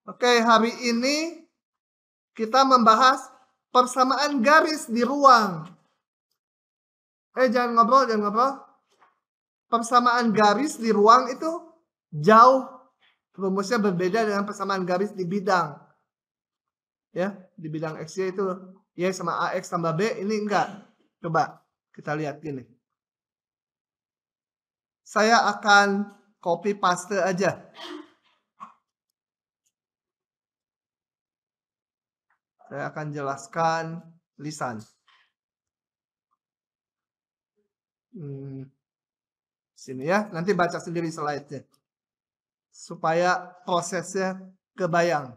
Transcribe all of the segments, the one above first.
Oke, hari ini kita membahas persamaan garis di ruang. Jangan ngobrol. Persamaan garis di ruang itu jauh rumusnya berbeda dengan persamaan garis di bidang. Ya, di bidang X-Y itu Y sama AX tambah B, ini enggak. Coba kita lihat gini. Saya akan copy paste aja. Saya akan jelaskan lisan. Sini ya, nanti baca sendiri slide-nya. Supaya prosesnya kebayang.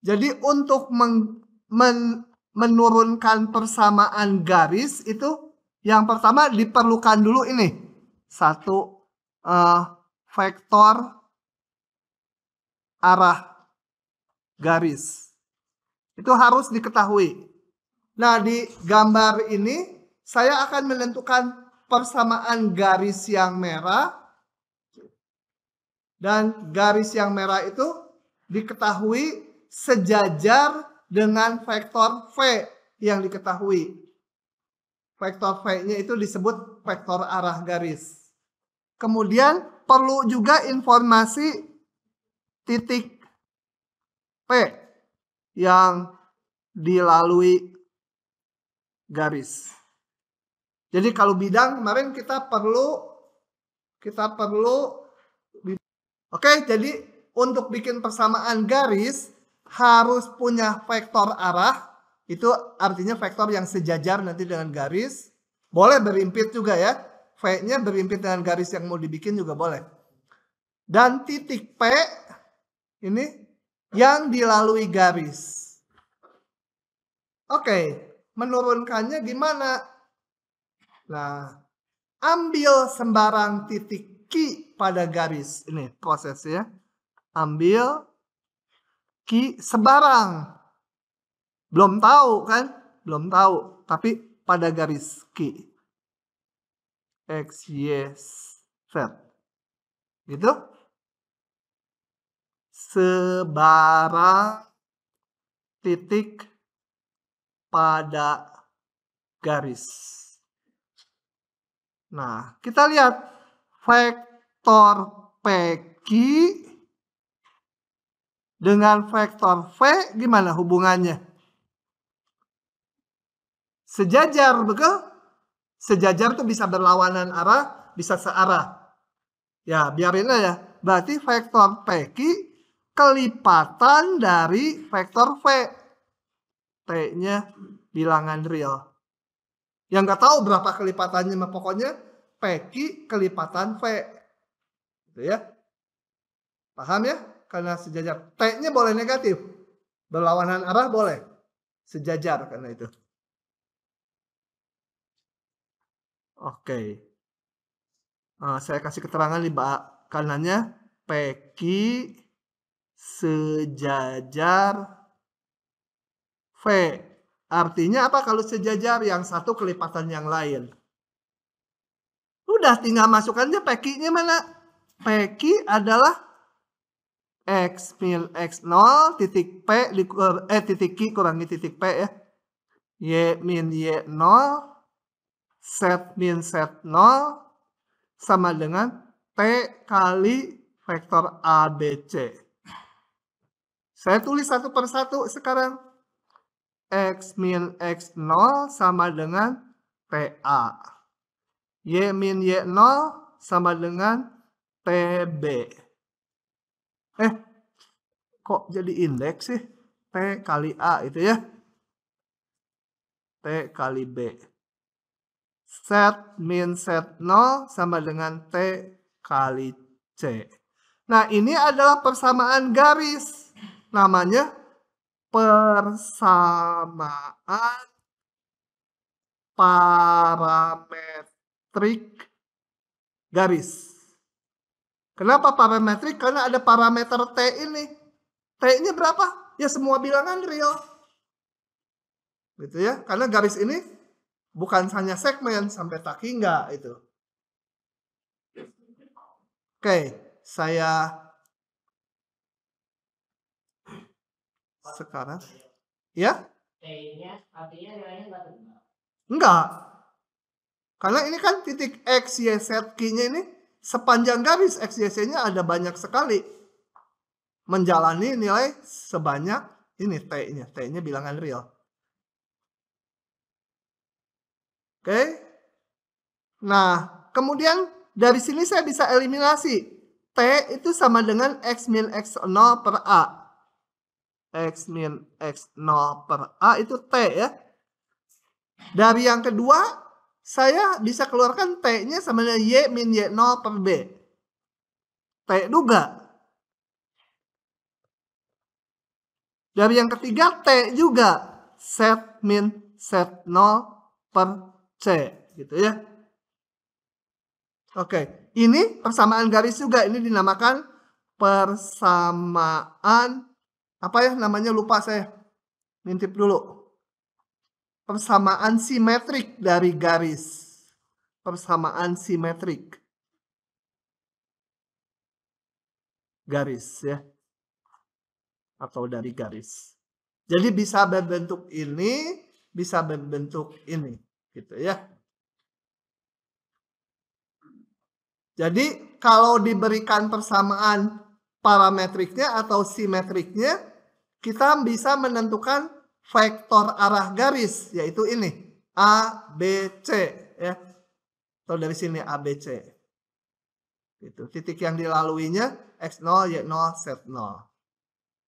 Jadi untuk menurunkan persamaan garis itu yang pertama diperlukan dulu ini. Satu, vektor arah garis. Itu harus diketahui. Nah, di gambar ini saya akan menentukan persamaan garis yang merah. Dan garis yang merah itu diketahui sejajar dengan vektor V yang diketahui. Vektor V-nya itu disebut vektor arah garis. Kemudian perlu juga informasi titik P yang dilalui garis. Jadi kalau bidang kemarin kita perlu Oke, jadi untuk bikin persamaan garis harus punya vektor arah. Itu artinya vektor yang sejajar nanti dengan garis. Boleh berimpit juga ya. V-nya berimpit dengan garis yang mau dibikin juga boleh. Dan titik P ini yang dilalui garis. Oke, menurunkannya gimana? Nah, ambil sembarang titik Q pada garis. Ini prosesnya. Ambil Q sebarang. Belum tahu kan? Belum tahu. Tapi pada garis Q. X, Y, Z. Gitu. Sebarang titik pada garis. Nah, kita lihat vektor PQ dengan vektor V gimana hubungannya? Sejajar, betul? Sejajar tuh bisa berlawanan arah, bisa searah. Ya, biarin aja. Berarti vektor PQ kelipatan dari vektor V. T-nya bilangan real. Yang nggak tahu berapa kelipatannya, pokoknya PQ kelipatan V. Gitu ya. Paham ya? Karena sejajar. T-nya boleh negatif. Berlawanan arah boleh. Sejajar karena itu. Oke. Saya kasih keterangan di kanannya. PQ sejajar V. Artinya apa kalau sejajar? Yang satu kelipatan yang lain. Udah tinggal masukkannya PQ-nya mana? PQ adalah X min X0 titik P titik Q kurangi titik P ya. Y min Y0 Z min Z0 sama dengan T kali vektor ABC. Saya tulis satu per satu sekarang. X min X0 sama dengan TA. Y min Y0 sama dengan TB. Kok jadi indeks sih? T kali A itu ya. T kali B. Z min Z0 sama dengan T kali C. Nah, ini adalah persamaan garis. Namanya persamaan parametrik garis. Kenapa parametrik? Karena ada parameter T ini. T-nya berapa? Ya semua bilangan real. Gitu ya. Karena garis ini bukan hanya segmen sampai kaki enggak itu. Oke, saya sekarang. Ya? T-nya artinya nilainya nggak berubah. Enggak. Karena ini kan titik X, Y, Z, Q-nya ini sepanjang garis X, Y, Z-nya ada banyak sekali. Menjalani nilai sebanyak ini T-nya. T-nya bilangan real. Oke. Nah, kemudian dari sini saya bisa eliminasi. T itu sama dengan X min X0 per A. X min X0 per A itu T ya. Dari yang kedua, saya bisa keluarkan T-nya sama dengan Y min Y0 per B. T juga. Dari yang ketiga, T juga. Z min Z0 per C. Gitu ya. Oke, ini persamaan garis juga. Ini dinamakan persamaan, apa ya namanya, lupa saya. Ngintip dulu. Persamaan simetrik dari garis. Persamaan simetrik. Garis ya. Atau dari garis. Jadi bisa berbentuk ini, bisa berbentuk ini. Gitu ya. Jadi kalau diberikan persamaan parametriknya atau simetriknya, kita bisa menentukan vektor arah garis, yaitu ini A, B, C ya. Atau dari sini A, B, C. Itu titik yang dilaluinya X0, Y0, Z0.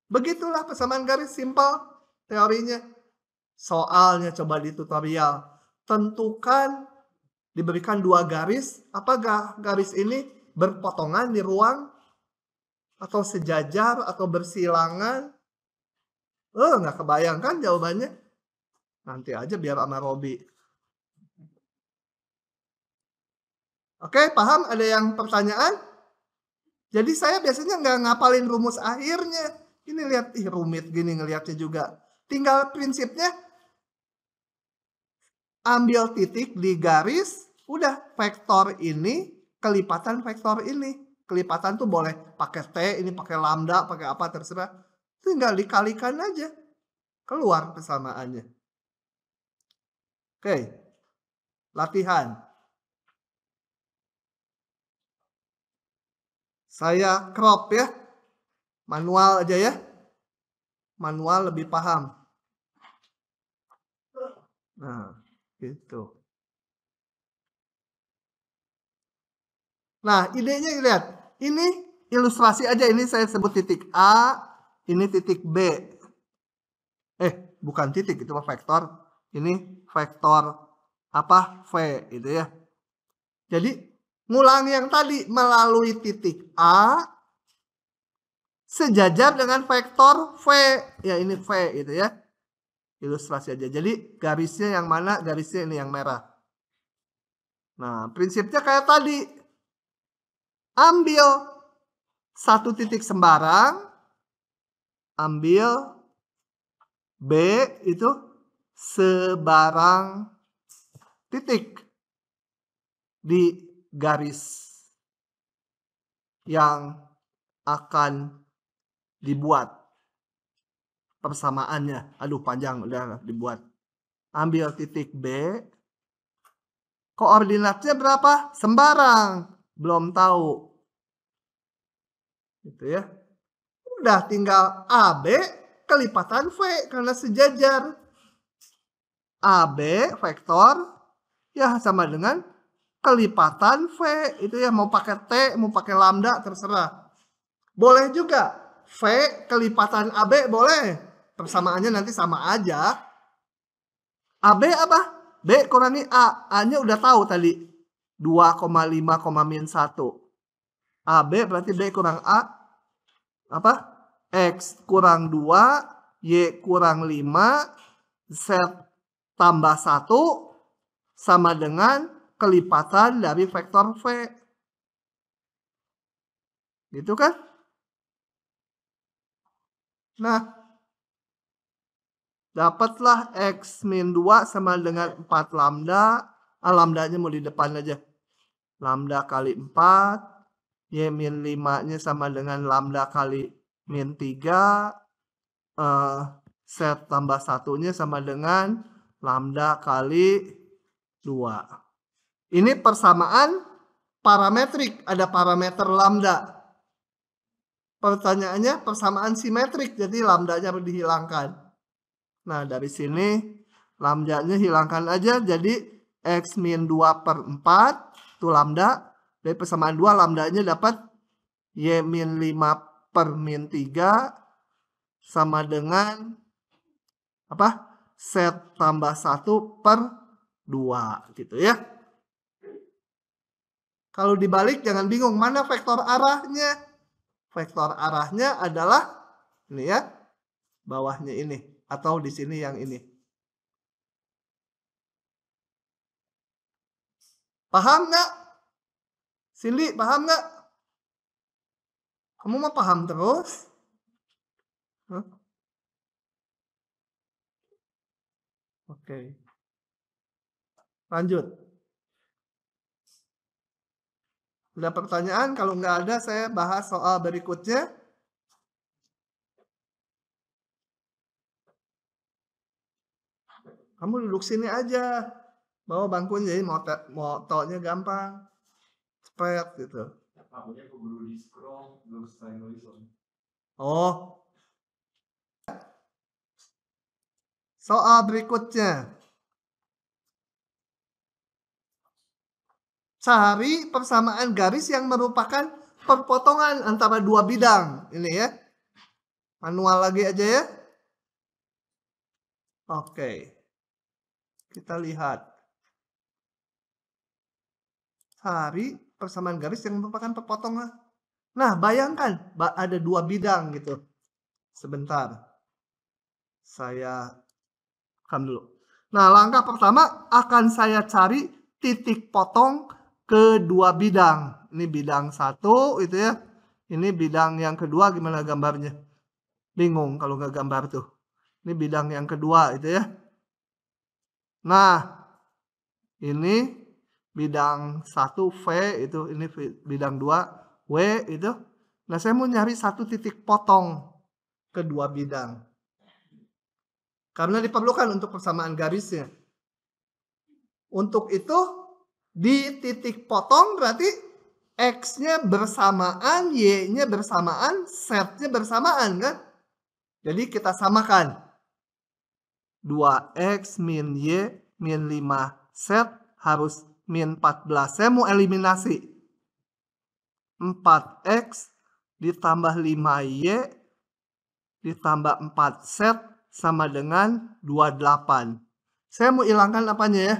Begitulah persamaan garis, simpel teorinya. Soalnya coba di tutorial. Tentukan, diberikan dua garis, apakah garis ini berpotongan di ruang atau sejajar atau bersilangan? Nggak kebayangkan jawabannya. Nanti aja biar sama Robi. Oke, paham? Ada yang pertanyaan? Jadi saya biasanya nggak ngapalin rumus akhirnya. Ini lihat, rumit gini ngelihatnya juga. Tinggal prinsipnya, ambil titik di garis, udah vektor ini kelipatan vektor ini. Kelipatan tuh boleh pakai T, ini pakai lambda, pakai apa terserah. Tinggal dikalikan aja. Keluar persamaannya. Oke. Latihan. Saya crop ya. Manual aja ya. Manual lebih paham. Nah, gitu. Nah, idenya lihat. Ini ilustrasi aja, ini saya sebut titik A, ini titik B. Bukan titik, itu vektor. Ini vektor apa? V itu ya. Jadi ngulang yang tadi, melalui titik A sejajar dengan vektor V. Ya ini V itu ya. Ilustrasi aja. Jadi garisnya yang mana? Garisnya ini yang merah. Nah, prinsipnya kayak tadi. Ambil satu titik sembarang, ambil B itu sebarang titik di garis yang akan dibuat persamaannya. Aduh panjang, udah dibuat. Ambil titik B, koordinatnya berapa? Sembarang, belum tahu. Gitu ya. Udah tinggal AB kelipatan V karena sejajar. AB vektor ya sama dengan kelipatan V. Itu ya, mau pakai T, mau pakai lambda terserah. Boleh juga V kelipatan AB boleh. Persamaannya nanti sama aja. AB apa? B kurangi A. A-nya udah tahu tadi. 2,5, min 1. AB berarti B kurang A. Apa? X kurang 2. Y kurang 5. Z tambah 1. Sama dengan kelipatan dari vektor V. Gitu kan? Nah, dapatlah X min 2 sama dengan 4 lambda. Lambdanya mau di depan aja. Lambda kali 4. Y min 5-nya sama dengan lambda kali min 3. set tambah satunya sama dengan lambda kali 2. Ini persamaan parametrik, ada parameter lambda. Pertanyaannya persamaan simetrik, jadi lambdanya dihilangkan. Nah, dari sini lambdanya hilangkan aja, jadi X min 2 per 4, itu lambda. Dari persamaan 2, lambdanya dapat Y min 5 per min 3, sama dengan apa? Set tambah 1 per 2, gitu ya. Kalau dibalik jangan bingung, mana vektor arahnya? Vektor arahnya adalah ini ya, bawahnya ini, atau di sini yang ini. Paham nggak? Cindy, paham nggak? Kamu mau paham terus? Huh? Oke. Lanjut. Ada pertanyaan? Kalau nggak ada, saya bahas soal berikutnya. Kamu duduk sini aja. Bawa bangkunya, jadi mau taunya gampang. Cepet gitu. Oh. Soal berikutnya. Cari persamaan garis yang merupakan perpotongan antara dua bidang. Ini ya. Manual lagi aja ya. Oke. Kita lihat. Cari persamaan garis yang merupakan perpotongan. Nah, bayangkan ada dua bidang gitu. Sebentar. Saya rekam dulu. Nah, langkah pertama akan saya cari titik potong kedua bidang. Ini bidang satu itu ya. Ini bidang yang kedua, gimana gambarnya? Bingung kalau nggak gambar tuh. Ini bidang yang kedua itu ya. Nah, ini bidang 1 V itu, ini bidang 2 W itu. Nah, saya mau nyari satu titik potong kedua bidang. Karena diperlukan untuk persamaan garisnya. Untuk itu, di titik potong berarti X-nya bersamaan, Y-nya bersamaan, Z-nya bersamaan kan? Jadi kita samakan. 2X min Y min 5Z harus min 14. Saya mau eliminasi. 4X ditambah 5Y ditambah 4Z sama dengan 28. Saya mau hilangkan apanya ya?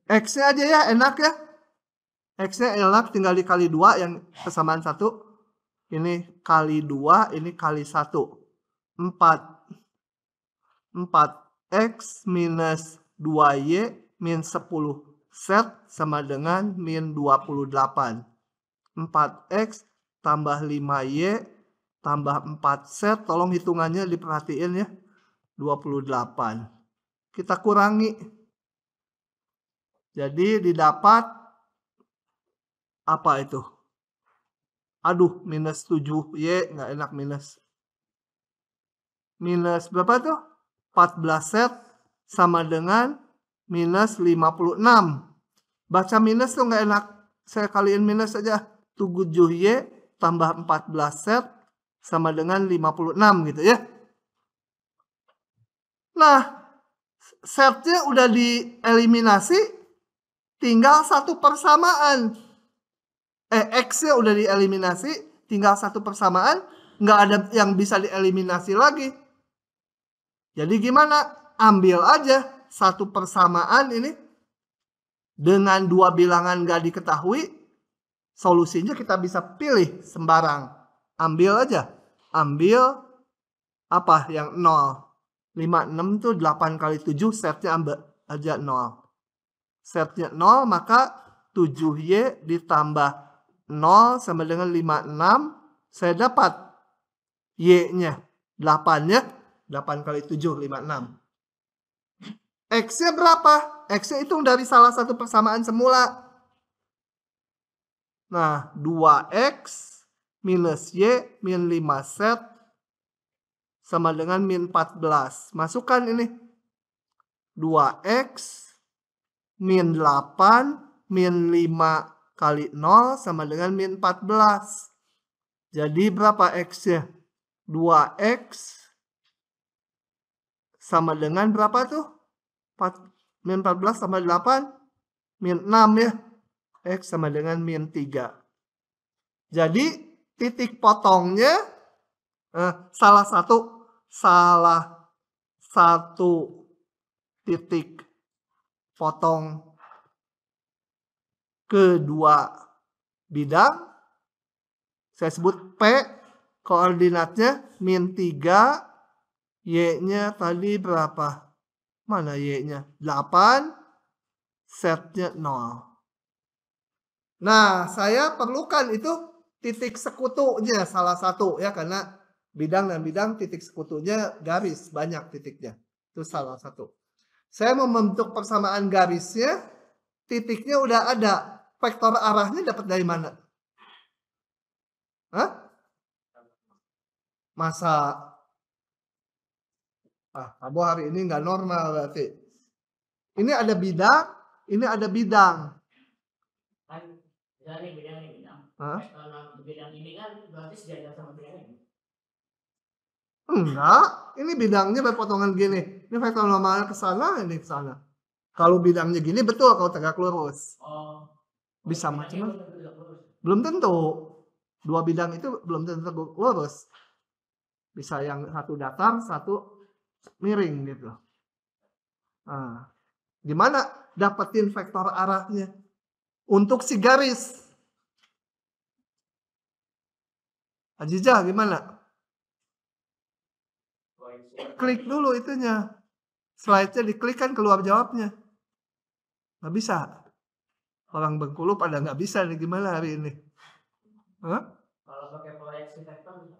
X-nya aja ya, enak ya. X-nya enak, tinggal dikali 2 yang persamaan 1. Ini kali 2, ini kali 1. 4X minus 2Y min 10Z sama dengan min 28. 4X tambah 5Y tambah 4Z, tolong hitungannya diperhatiin ya. 28. Kita kurangi. Jadi didapat apa itu? Aduh, minus 7Y, nggak enak minus. Minus berapa tuh? 14Z sama dengan minus 56. Baca minus tuh nggak enak. Saya kaliin minus aja. 7Y tambah 14Z sama dengan 56 gitu ya. Nah, Z-nya udah dieliminasi, tinggal satu persamaan. X-nya udah dieliminasi, tinggal satu persamaan, nggak ada yang bisa dieliminasi lagi. Jadi gimana? Ambil aja satu persamaan ini dengan dua bilangan nggak diketahui, solusinya kita bisa pilih sembarang. Ambil aja. Ambil apa yang 0. 56 tuh 8 kali 7, setnya ambil aja 0. Setnya 0, maka 7Y ditambah 0 sama dengan 56. Saya dapat Y-nya 8 ya. 8 kali 7, 56. X-nya berapa? X-nya hitung dari salah satu persamaan semula. Nah, 2X minus Y min 5 set sama dengan min 14. Masukkan ini. 2X min 8 min 5 kali 0 sama dengan min 14. Jadi berapa X-nya? 2X sama dengan berapa tuh? Min 14 sama 8 min 6 ya. X sama dengan min 3. Jadi titik potongnya salah satu titik potong kedua bidang saya sebut P, koordinatnya min 3, Y-nya tadi berapa? Mana Y-nya? 8, setnya 0. Nah, saya perlukan itu titik sekutunya salah satu ya, karena bidang dan bidang titik sekutunya garis, banyak titiknya. Itu salah satu. Saya membentuk persamaan garisnya, titiknya udah ada. Vektor arahnya dapat dari mana? Hah? Masa? Kamu hari ini nggak normal berarti. Ini ada bidang, ini ada bidang. Kan ini bidang. Kalau bidang ini kan berarti sejajar sama bidang ini. Enggak, ini bidangnya berpotongan gini. Ini vektor normalnya ke sana, ini ke sana. Kalau bidangnya gini betul kalau tegak lurus. Bisa macam-macam. Belum tentu. Dua bidang itu belum tentu tegak lurus. Bisa yang satu datar, satu miring gitu. Nah, gimana dapetin vektor arahnya? Untuk si garis. Ajijah gimana? Klik dulu itunya. Slide-nya diklik kan keluar jawabnya. Nggak bisa. Orang Bengkulu pada nggak bisa nih, gimana hari ini? Hah? Kalau pakai proyeksi vektor bisa?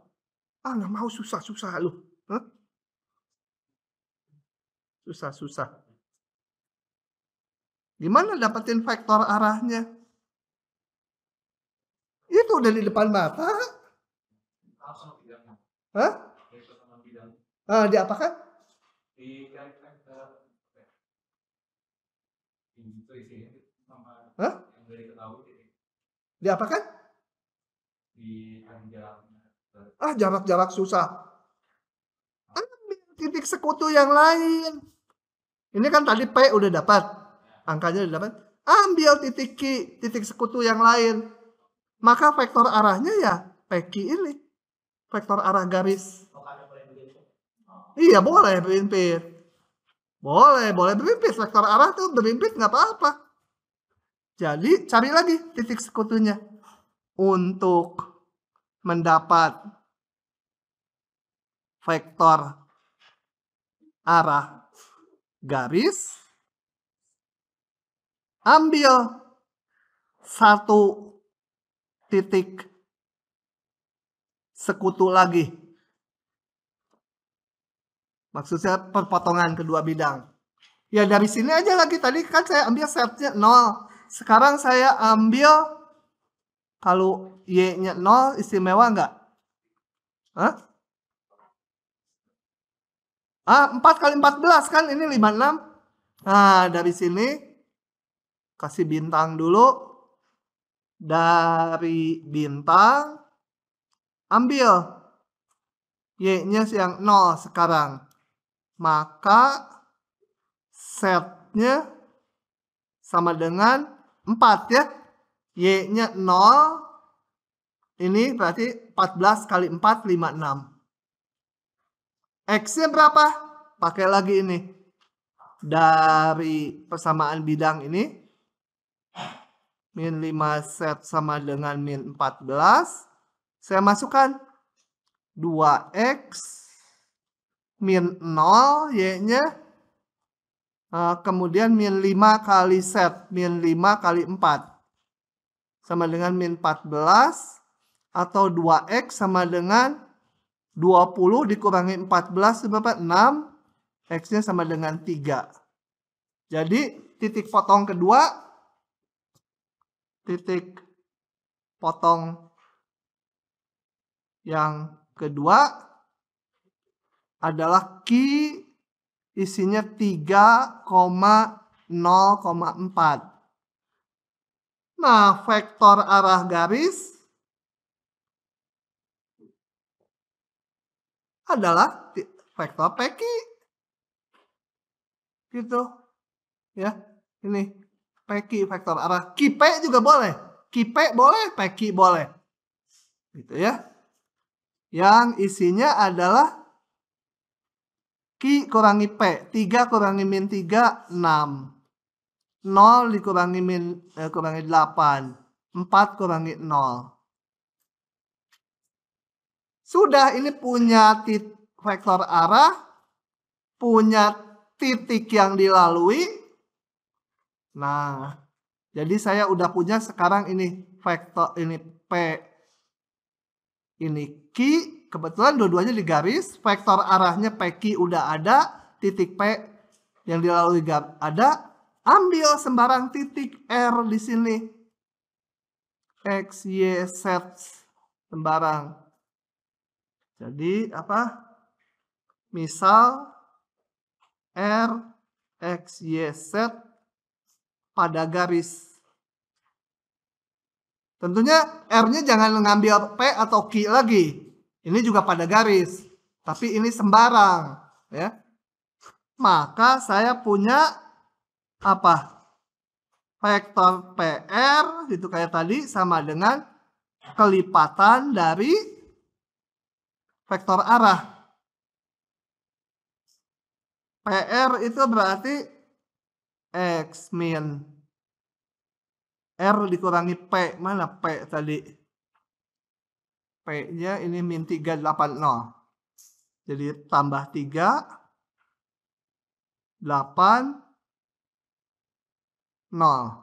Nggak mau, susah-susah lu. Hah? Susah-susah. Gimana dapetin vektor arahnya? Itu udah di depan mata. Hah? Diapakan? Hah? Diapakan? Jarak-jarak susah. Ambil titik sekutu yang lain. Ini kan tadi P udah dapat. Angkanya udah dapat. Ambil titik Q, titik sekutu yang lain. Maka vektor arahnya ya PQ ini. Vektor arah garis. Iya, boleh berimpit. Boleh berimpit. Vektor arah tuh berimpit nggak apa-apa. Jadi cari lagi titik sekutunya. Untuk mendapat vektor arah garis, ambil satu titik sekutu lagi. Maksudnya perpotongan kedua bidang. Ya dari sini aja lagi. Tadi kan saya ambil setnya 0. Sekarang saya ambil, kalau Y-nya 0 istimewa nggak? Hah? 4 kali 14 kan, ini 56. Nah, dari sini kasih bintang dulu. Dari bintang ambil Y-nya yang 0 sekarang. Maka setnya sama dengan 4 ya. Y-nya 0. Ini berarti 14 kali 4, 56. X-nya berapa? Pakai lagi ini. Dari persamaan bidang ini. Min 5 set sama dengan min 14. Saya masukkan 2X min 0 Y-nya. Kemudian min 5 kali set. Min 5 kali 4. Sama dengan min 14. Atau 2X sama dengan 20 dikurangi 14 berapa? 6. X-nya sama dengan 3. Jadi titik potong kedua, titik potong Yang kedua adalah Q isinya 3,0,4. Nah, vektor arah garis adalah vektor PQ. Gitu. Ya. Ini PQ vektor arah. QP juga boleh. QP boleh, PQ boleh. Gitu ya. Yang isinya adalah Q kurangi P. 3 kurangi min 3, 6. 0 dikurangi kurangi 8. 4 kurangi 0. Sudah, ini punya vektor arah, punya titik yang dilalui. Nah, jadi saya udah punya sekarang ini vektor, ini P, ini Q. Kebetulan dua-duanya digaris, vektor arahnya PQ udah ada, titik P yang dilalui ada. Ambil sembarang titik R di sini. X, Y, Z sembarang. Jadi apa? Misal R, X, Y, Z pada garis. Tentunya R-nya jangan mengambil P atau Q lagi. Ini juga pada garis. Tapi ini sembarang. Ya. Maka saya punya apa? Vektor PR itu kayak tadi sama dengan kelipatan dari vektor arah. PR itu berarti X min R dikurangi P. Mana P tadi? P-nya ini min 380. Jadi tambah 3, 8, 0.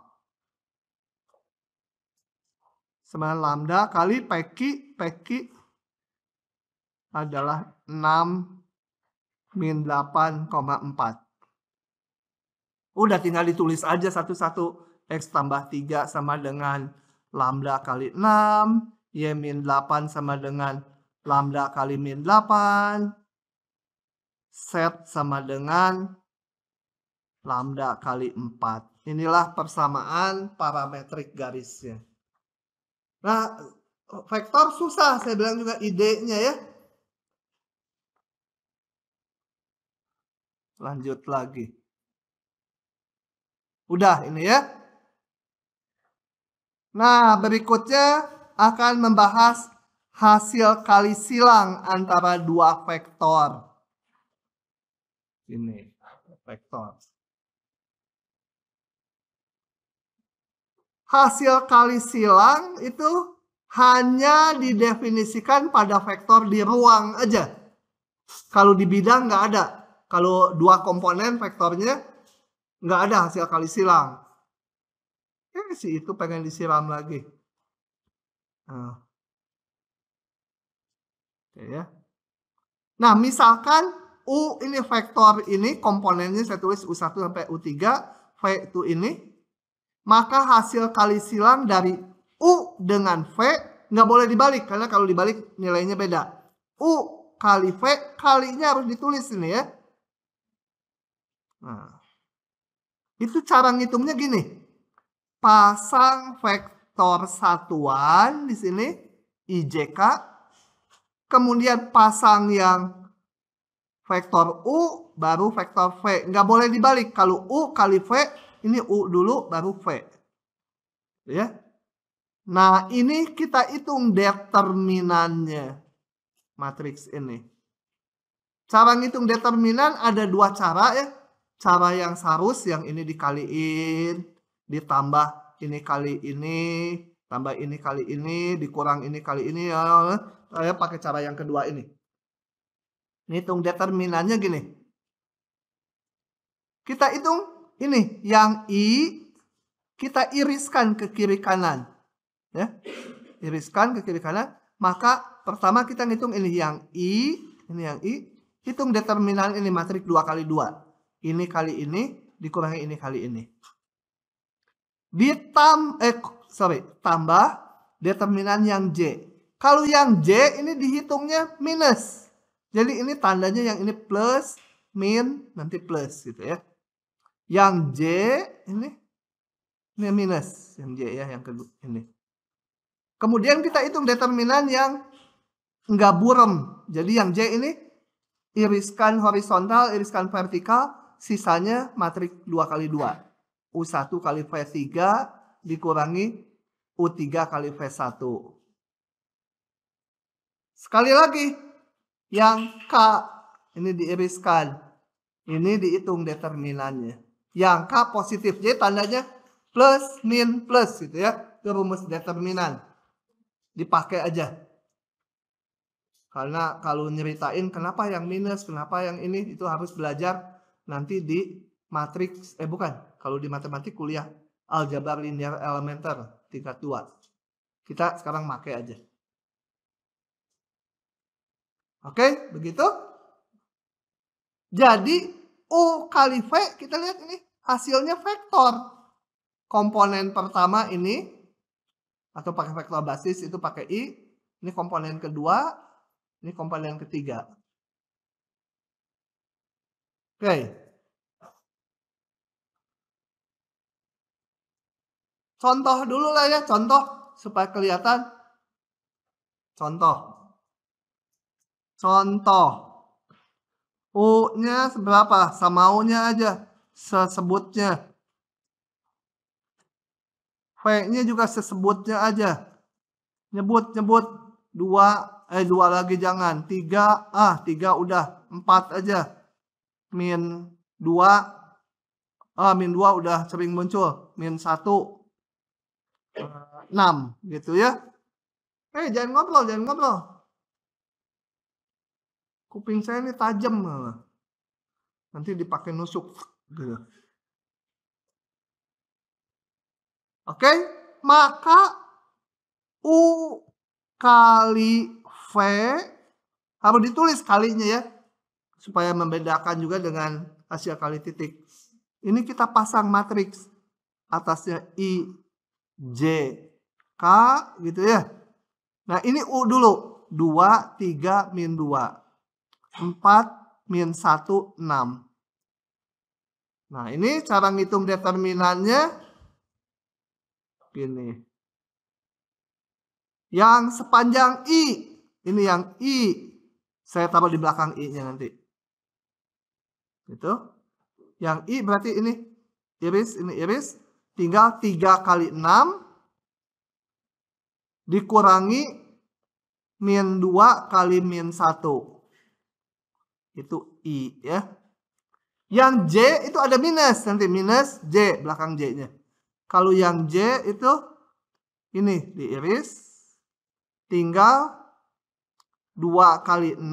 Sama lambda kali PQ. PQ adalah 6 min 8,4. Udah tinggal ditulis aja satu-satu. X tambah 3 sama dengan lambda kali 6. Y min 8 sama dengan lambda kali min 8. Z sama dengan lambda kali 4. Inilah persamaan parametrik garisnya. Nah, vektor susah. Saya bilang juga idenya ya. Lanjut lagi. Udah ini ya. Nah, berikutnya akan membahas hasil kali silang antara dua vektor. Ini vektor. Hasil kali silang itu hanya didefinisikan pada vektor di ruang aja. Kalau di bidang nggak ada. Kalau dua komponen vektornya nggak ada hasil kali silang. Si itu pengen disiram lagi. Nah. Oke ya. Nah, misalkan U ini vektor ini komponennya saya tulis U1 sampai U3, V itu ini. Maka hasil kali silang dari U dengan V nggak boleh dibalik. Karena kalau dibalik nilainya beda. U kali V kalinya harus ditulis ini ya. Nah, itu cara ngitungnya gini. Pasang vektor satuan di sini IJK. Kemudian pasang yang vektor U baru vektor V. Nggak boleh dibalik. Kalau U kali V ini U dulu baru V. Ya. Nah, ini kita hitung determinannya matriks ini. Cara ngitung determinan ada dua cara ya. Cara yang sarus yang ini dikaliin, ditambah ini kali ini, tambah ini kali ini, dikurang ini kali ini ya. Saya pakai cara yang kedua ini. Ngitung determinannya gini. Kita hitung ini yang I kita iriskan ke kiri kanan. Ya. Iriskan ke kiri kanan, maka pertama kita ngitung ini yang I, ini yang I, hitung determinan ini matriks 2 kali 2. Ini kali ini dikurangi ini kali ini. Tambah determinan yang J. Kalau yang J ini dihitungnya minus. Jadi ini tandanya yang ini plus, min, nanti plus gitu ya. Yang J ini minus, yang J ya, yang kedua ini. Kemudian kita hitung determinan yang enggak buram. Jadi yang J ini iriskan horizontal, iriskan vertikal, sisanya matriks 2 kali 2. U1 kali V3 dikurangi U3 kali V1. Sekali lagi, yang K ini diiriskan. Ini dihitung determinannya. Yang K positif, jadi tandanya plus, min, plus gitu ya. Itu rumus determinan. Dipakai aja. Karena kalau nyeritain kenapa yang minus, kenapa yang ini, itu harus belajar nanti di matriks, kalau di matematik kuliah aljabar linear elementer tingkat 2. Kita sekarang pakai aja. Oke, begitu. Jadi U kali V, kita lihat ini hasilnya vektor. Komponen pertama ini, atau pakai vektor basis itu pakai I. Ini komponen kedua, ini komponen ketiga. Oke. Contoh dulu lah ya, contoh supaya kelihatan. Contoh. U-nya seberapa? Sama U-nya aja. Sesebutnya. V-nya juga sesebutnya aja. Nyebut. 2 lagi jangan. 3 udah. 4 aja. Min 2. Min 2 udah sering muncul. Min 1. 6 gitu ya. Jangan ngobrol. Kuping saya ini tajam. Nanti dipakai nusuk. Gitu. Oke, maka U kali V harus ditulis kalinya ya. Supaya membedakan juga dengan hasil kali titik. Ini kita pasang matriks. Atasnya I, J, K gitu ya. Nah ini U dulu. 2, 3, min 2. 4, min 1, 6. Nah ini cara ngitung determinannya. Gini. Yang sepanjang I. Ini yang I. Saya taruh di belakang I-nya nanti. Gitu. Yang I berarti ini iris. Tinggal 3 kali 6. Dikurangi min 2 kali min 1. Itu I ya. Yang J itu ada minus. Nanti minus J belakang J-nya. Kalau yang J itu ini diiris. Tinggal 2 kali 6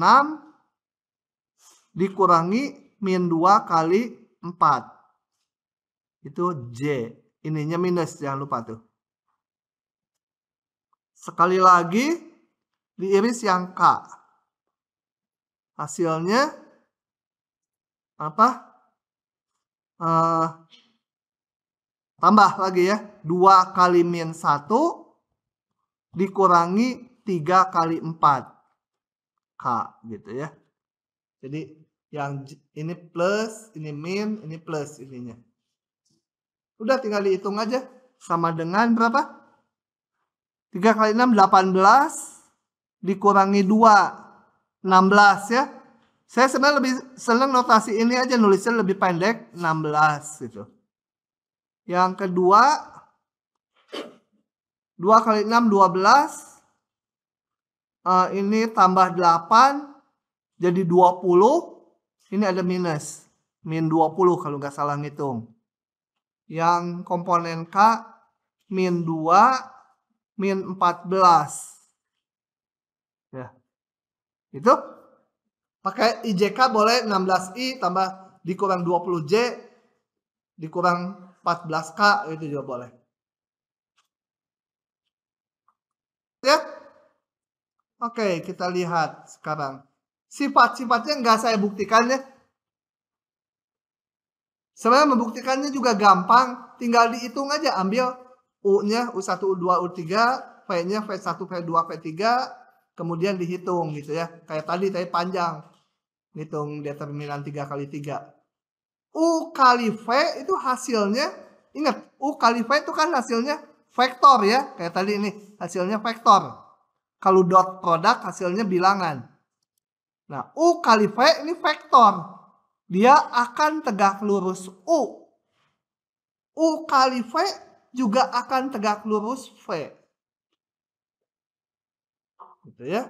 dikurangi min 2 kali 4. Itu J. Ininya minus, jangan lupa tuh. Sekali lagi diiris yang K. Hasilnya apa? Tambah lagi ya. 2 kali min 1 dikurangi 3 kali 4. K gitu ya. Jadi yang ini plus, ini min, ini plus ininya. Udah tinggal dihitung aja. Sama dengan berapa? 3 kali 6, 18. Dikurangi 2. 16 ya. Saya sebenarnya lebih senang notasi ini aja, nulisnya lebih pendek, 16 gitu. Yang kedua 2 kali 6 12. Ini tambah 8 jadi 20. Ini ada minus. Min 20 kalau nggak salah ngitung. Yang komponen K min 2 min 14. Ya. Itu pakai IJK boleh 16I tambah dikurang 20J dikurang 14K itu juga boleh. Ya. Oke, kita lihat sekarang. Sifat-sifatnya nggak saya buktikan ya. Sebenarnya membuktikannya juga gampang. Tinggal dihitung aja. Ambil U-nya, U1, U2, U3. V-nya, V1, V2, V3. kemudian dihitung gitu ya. Kayak tadi panjang. Hitung determinan 3 kali 3. U kali V itu hasilnya, ingat U kali V itu kan hasilnya vektor ya. Kayak tadi ini hasilnya vektor. Kalau dot produk hasilnya bilangan. Nah U kali V ini vektor. Dia akan tegak lurus U. U kali V juga akan tegak lurus V. Gitu ya.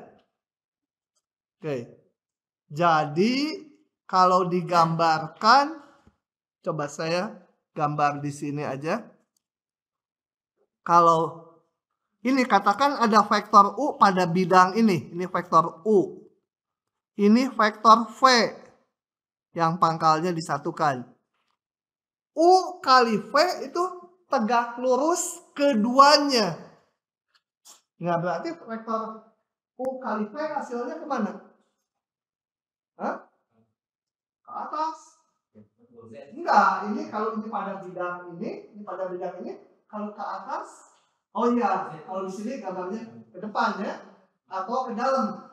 Oke. Jadi kalau digambarkan, coba saya gambar di sini aja. Kalau ini katakan ada vektor U pada bidang ini vektor U. Ini vektor V yang pangkalnya disatukan. U kali V itu tegak lurus keduanya. Nah berarti vektor U kali V hasilnya kemana? Hah? Ke atas? Enggak, ini kalau ini pada bidang ini pada bidang ini, kalau ke atas, oh iya, kalau di sini gambarnya ke depan ya, atau ke dalam.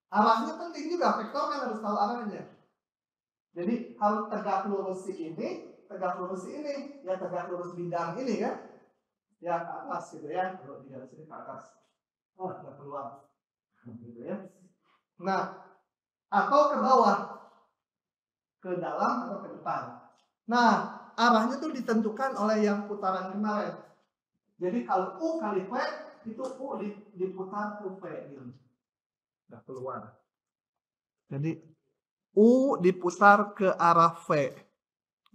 Arahnya penting juga, vektor kan harus tahu arahnya. Jadi harus tegak lurus ini, tegak lurus ini, ya tegak lurus bidang ini kan, ya ke atas gitu ya, kalau di sini ke atas. Oh, nggak keluar, gitu ya. Nah, atau ke bawah, ke dalam atau ke depan. Nah, arahnya tuh ditentukan oleh yang putaran kemarin. Jadi kalau U kali V itu U diputar ke V gitu. Nggak keluar. Jadi U diputar ke arah V.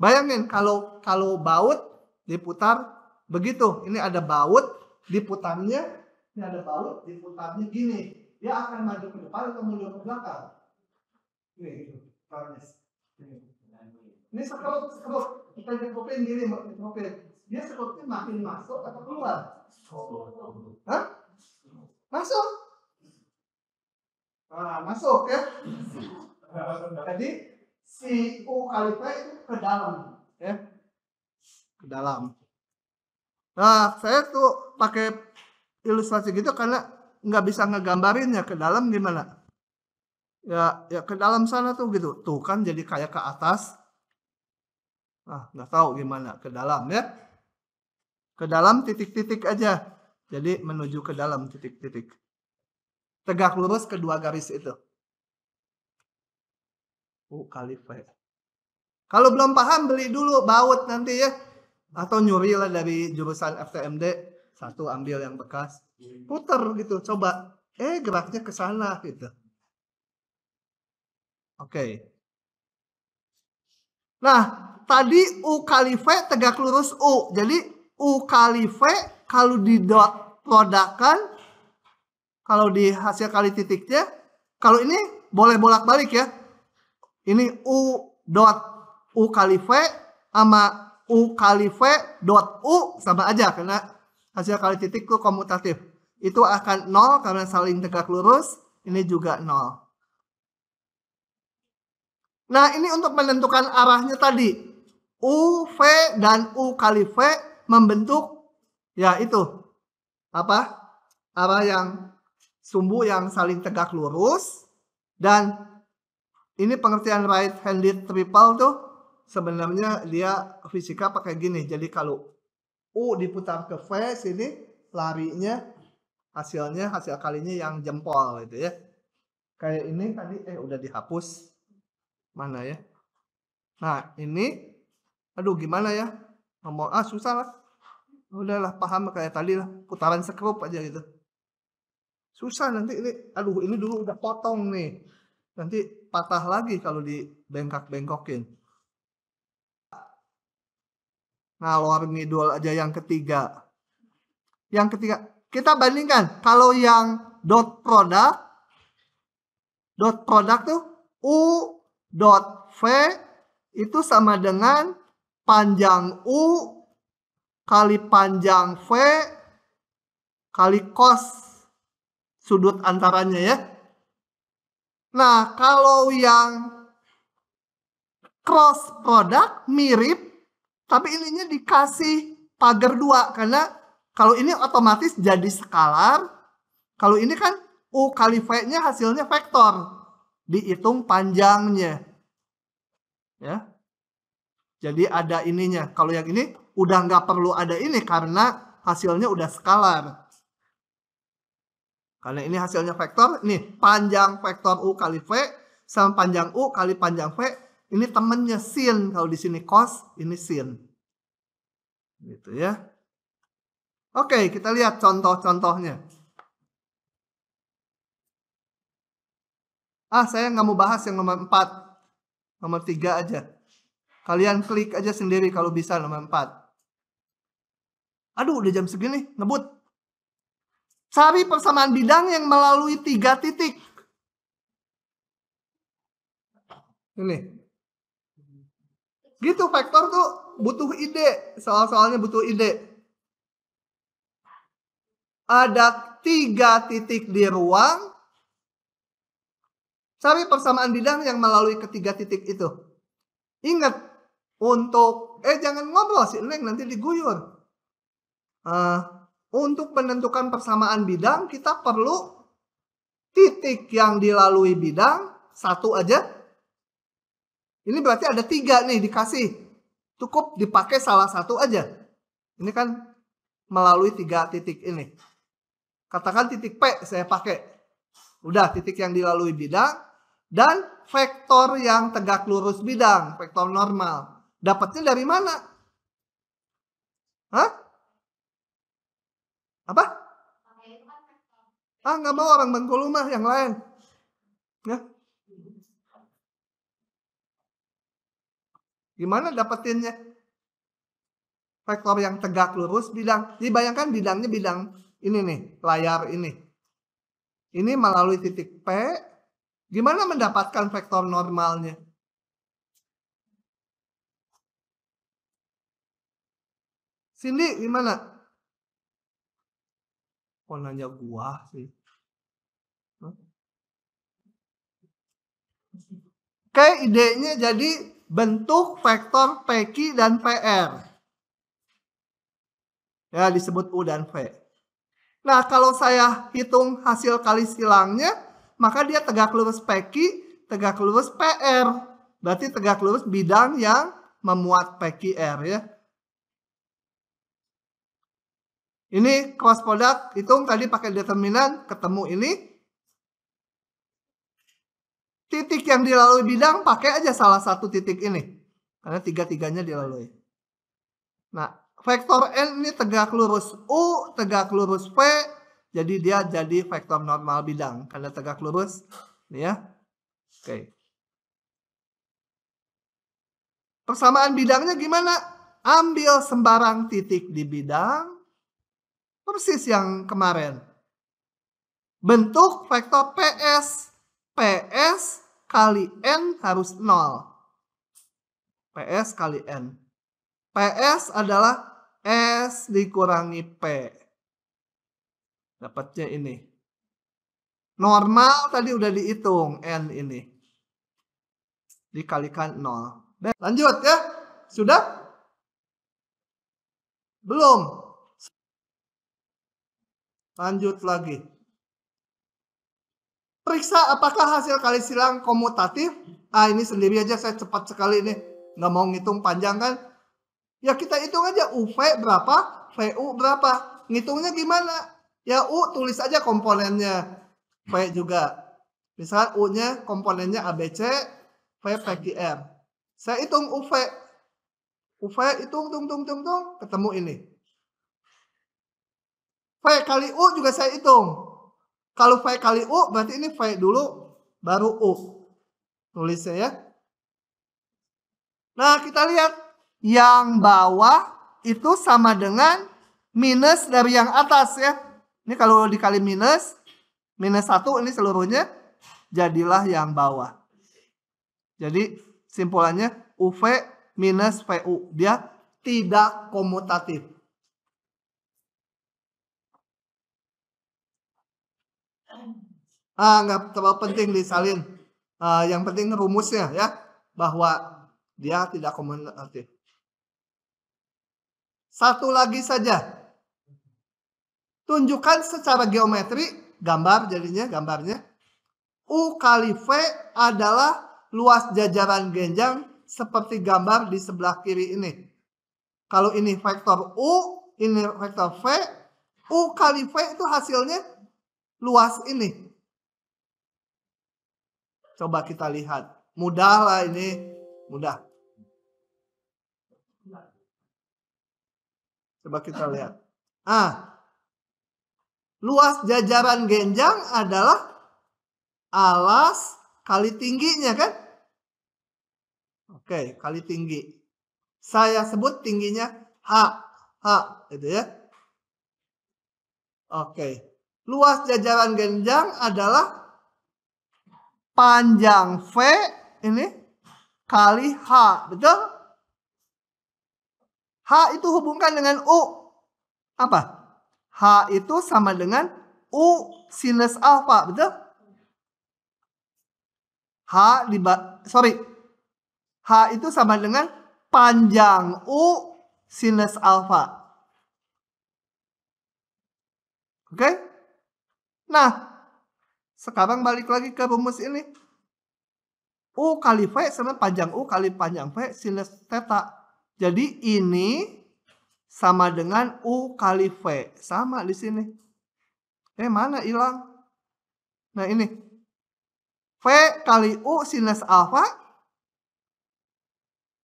Bayangin kalau baut diputar begitu. Ini ada baut diputarnya, ini ada baut diputarnya gini. Dia akan maju ke depan atau mundur ke belakang. Ini sekrup. Kita sekupin gini, dia sekrupnya makin masuk atau keluar? Hah? Masuk. Nah, masuk ya. Jadi si U kali V itu ke dalam, ya. Ke dalam. Nah, saya tuh pakai ilustrasi gitu karena nggak bisa ngegambarinnya ke dalam gimana. Ya ke dalam sana tuh gitu. Tuh kan jadi kayak ke atas. Nah, nggak tahu gimana ke dalam ya. Ke dalam titik-titik aja. Jadi menuju ke dalam titik-titik. Tegak lurus kedua garis itu. U kali V. Kalau belum paham beli dulu baut nanti ya. Atau nyuri lah dari jurusan FTMD. Satu ambil yang bekas. Puter gitu coba. Geraknya ke sana gitu. Oke. Nah, tadi U kali V tegak lurus U. Jadi U kali V kalau di dot produkkan, kalau di hasil kali titiknya, kalau ini boleh bolak-balik ya. Ini U dot U kali V sama U kali V dot U sama aja karena hasil kali titik itu komutatif. Itu akan 0 karena saling tegak lurus. Ini juga 0. Nah, ini untuk menentukan arahnya tadi. U, V, dan U kali V membentuk, ya itu. Apa? Arah yang sumbu yang saling tegak lurus. Dan ini pengertian right-handed triple tuh sebenarnya dia fisika pakai gini. Jadi kalau U diputar ke V sini, larinya hasil kalinya yang jempol gitu ya. Kayak ini tadi udah dihapus. Mana ya? Nah, ini aduh gimana ya? Ngomong susah lah. Udahlah paham kayak tadi lah, putaran sekrup aja gitu. Susah nanti ini. Aduh, ini dulu udah potong nih. Nanti patah lagi kalau dibengkak-bengkokin. Ngalor ngidul aja yang ketiga. Yang ketiga, kita bandingkan kalau yang dot product tuh U dot V itu sama dengan panjang U kali panjang V kali cos sudut antaranya ya. Nah, kalau yang cross product mirip, tapi ininya dikasih pagar 2 karena kalau ini otomatis jadi skalar, kalau ini kan U kali V-nya hasilnya vektor. Dihitung panjangnya. Ya. Jadi ada ininya. Kalau yang ini udah nggak perlu ada ini karena hasilnya udah skalar. Karena ini hasilnya vektor, ini panjang vektor U kali V sama panjang U kali panjang V, ini temennya sin. Kalau di sini cos, ini sin. Gitu ya. Oke, kita lihat contoh-contohnya. Saya nggak mau bahas yang nomor 4. Nomor 3 aja. Kalian klik aja sendiri kalau bisa nomor 4. Aduh, udah jam segini, ngebut. Cari persamaan bidang yang melalui 3 titik. Ini. Gitu, vektor tuh butuh ide. Soal-soalnya butuh ide. Ada 3 titik di ruang. Cari persamaan bidang yang melalui ketiga titik itu. Ingat, untuk jangan ngobrol sih, Neng, nanti diguyur. Untuk menentukan persamaan bidang, kita perlu titik yang dilalui bidang 1 aja. Ini berarti ada 3 nih dikasih. Cukup dipakai salah 1 aja. Ini kan melalui 3 titik ini. Katakan titik P saya pakai. Udah, titik yang dilalui bidang. Dan vektor yang tegak lurus bidang. Vektor normal. Dapatnya dari mana? Hah? Apa? Nggak mau orang Bengkulu mah, yang lain. Ya. Gimana dapetinnya? Vektor yang tegak lurus bidang. Jadi bayangkan bidangnya bidang ini nih, layar ini. Ini melalui titik P. Gimana mendapatkan vektor normalnya? Cindy gimana? Kok nanya gua sih? Oke, idenya jadi bentuk vektor PQ dan PR. Ya, disebut U dan V. Nah, kalau saya hitung hasil kali silangnya, maka dia tegak lurus PQ, tegak lurus PR. Berarti tegak lurus bidang yang memuat PQR ya. Ini cross product, hitung tadi pakai determinan, ketemu ini. Titik yang dilalui bidang, pakai aja salah satu titik ini. Karena 3-3-nya dilalui. Nah, vektor N ini tegak lurus U, tegak lurus V. Jadi dia jadi vektor normal bidang. Karena tegak lurus. Ini ya. Oke. Persamaan bidangnya gimana? Ambil sembarang titik di bidang. Persis yang kemarin. Bentuk vektor PS. PS kali N harus 0. PS kali N. PS adalah S dikurangi P. Dapatnya ini. Normal tadi udah dihitung. N ini. Dikalikan 0. Lanjut ya. Sudah? Belum. Lanjut lagi. Periksa apakah hasil kali silang komutatif. Ini sendiri aja saya cepat sekali nih. Nggak mau ngitung panjang kan. Ya kita hitung aja UV berapa, VU berapa. Ngitungnya gimana? Ya U tulis aja komponennya. V juga. Misalnya U-nya komponennya ABC, V PQR. Saya hitung UV. UV hitung, ketemu ini. V kali U juga saya hitung. Kalau V kali U berarti ini V dulu baru U. Tulisnya ya. Nah kita lihat. Yang bawah itu sama dengan minus dari yang atas ya. Ini kalau dikali minus 1 ini seluruhnya. Jadilah yang bawah. Jadi simpulannya UV minus VU. Dia tidak komutatif. Nggak terlalu penting disalin. Yang penting rumusnya ya. Bahwa dia tidak komutatif. Satu lagi saja. Tunjukkan secara geometri gambar jadinya gambarnya. U kali V adalah luas jajaran genjang seperti gambar di sebelah kiri ini. Kalau ini vektor U, ini vektor V, U kali V itu hasilnya luas ini. Coba kita lihat. Mudah lah ini. Mudah. Coba kita lihat. Luas jajaran genjang adalah alas kali tingginya kan? Oke, kali tinggi. Saya sebut tingginya H. H, gitu ya. Oke. Luas jajaran genjang adalah panjang V ini kali H, betul? H itu hubungkan dengan U. Apa? H itu sama dengan U sinus alfa, betul? H itu sama dengan panjang U sinus alfa. Oke? Nah, sekarang balik lagi ke rumus ini. U kali V sama panjang U kali panjang V sinus theta. Jadi ini sama dengan U kali V. Sama di sini. Mana hilang? Nah ini. V kali U sinus alfa.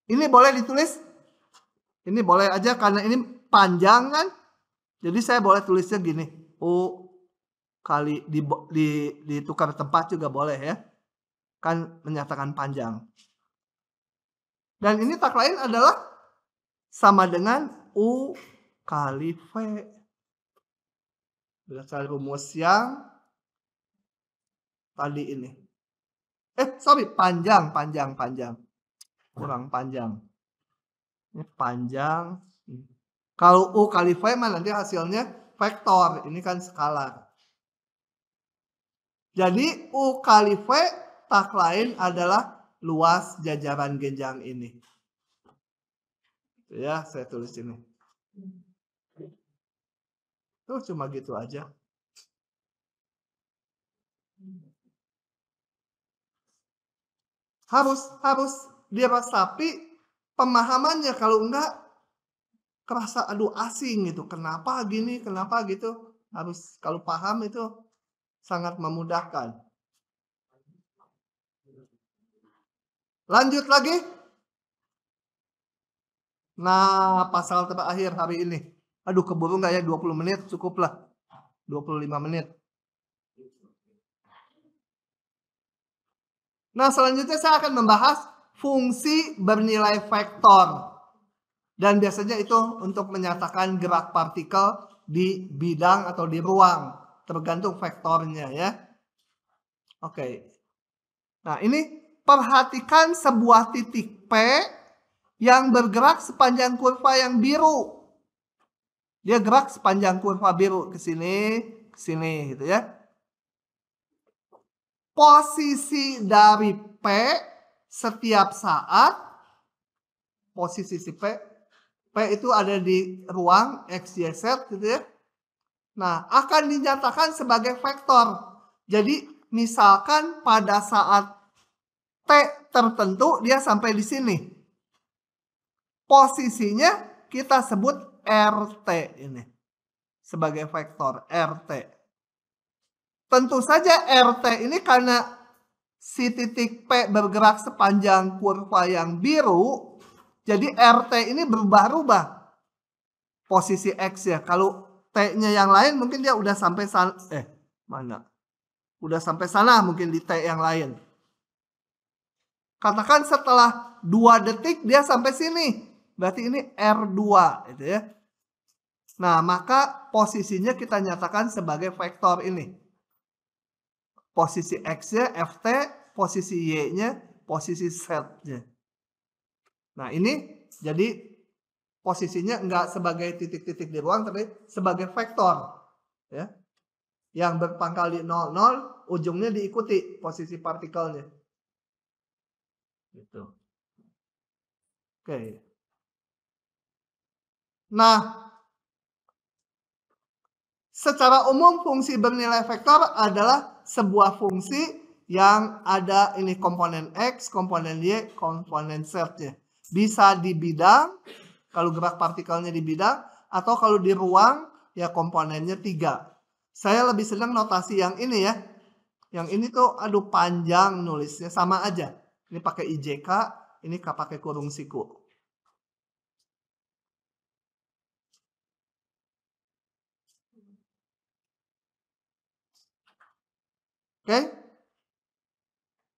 Ini boleh ditulis. Ini boleh aja karena ini panjang kan. Jadi saya boleh tulisnya gini. U kali ditukar tempat juga boleh ya. Kan menyatakan panjang. Dan ini tak lain adalah sama dengan U kali V. Berdasarkan rumus yang tadi ini. Panjang. Kurang panjang. Ini panjang. Kalau U kali V nanti hasilnya vektor. Ini kan skalar. Jadi U kali V tak lain adalah luas jajaran genjang ini. Ya, saya tulis ini. Tuh cuma gitu aja. Harus dia tapi pemahamannya kalau enggak kerasa aduh asing gitu. Kenapa gini, kenapa gitu. Harus kalau paham itu sangat memudahkan. Lanjut lagi. Nah, pasal terakhir hari ini. Aduh, keburu nggak ya 20 menit? Cukuplah. 25 menit. Nah, selanjutnya saya akan membahas fungsi bernilai vektor. Dan biasanya itu untuk menyatakan gerak partikel di bidang atau di ruang. Tergantung vektornya ya. Oke. Nah, ini perhatikan sebuah titik P yang bergerak sepanjang kurva yang biru. Dia gerak sepanjang kurva biru ke sini gitu ya. Posisi dari P setiap saat, posisi si P itu ada di ruang X, Y, Z gitu ya. Nah, akan dinyatakan sebagai vektor. Jadi, misalkan pada saat T tertentu dia sampai di sini. Posisinya kita sebut RT ini. Sebagai vektor RT. Tentu saja RT ini karena si titik P bergerak sepanjang kurva yang biru. Jadi RT ini berubah-ubah. Posisi X ya. Kalau T-nya yang lain mungkin dia udah sampai sana. Udah sampai sana mungkin di T yang lain. Katakan setelah 2 detik dia sampai sini. Berarti ini R2 gitu ya. Nah, maka posisinya kita nyatakan sebagai vektor ini. Posisi X-nya FT, posisi Y-nya posisi Z-nya. Nah, ini jadi posisinya enggak sebagai titik-titik di ruang tapi sebagai vektor ya. Yang berpangkal di 0, ujungnya diikuti posisi partikelnya. Gitu. Oke. Nah, Secara umum fungsi bernilai vektor adalah sebuah fungsi yang ada ini komponen X, komponen Y, komponen Z-nya. Bisa di bidang, kalau gerak partikelnya di bidang, atau kalau di ruang, ya komponennya 3. Saya lebih senang notasi yang ini ya. Yang ini tuh, aduh panjang nulisnya, sama aja. Ini pakai IJK, ini pakai kurung siku. Oke?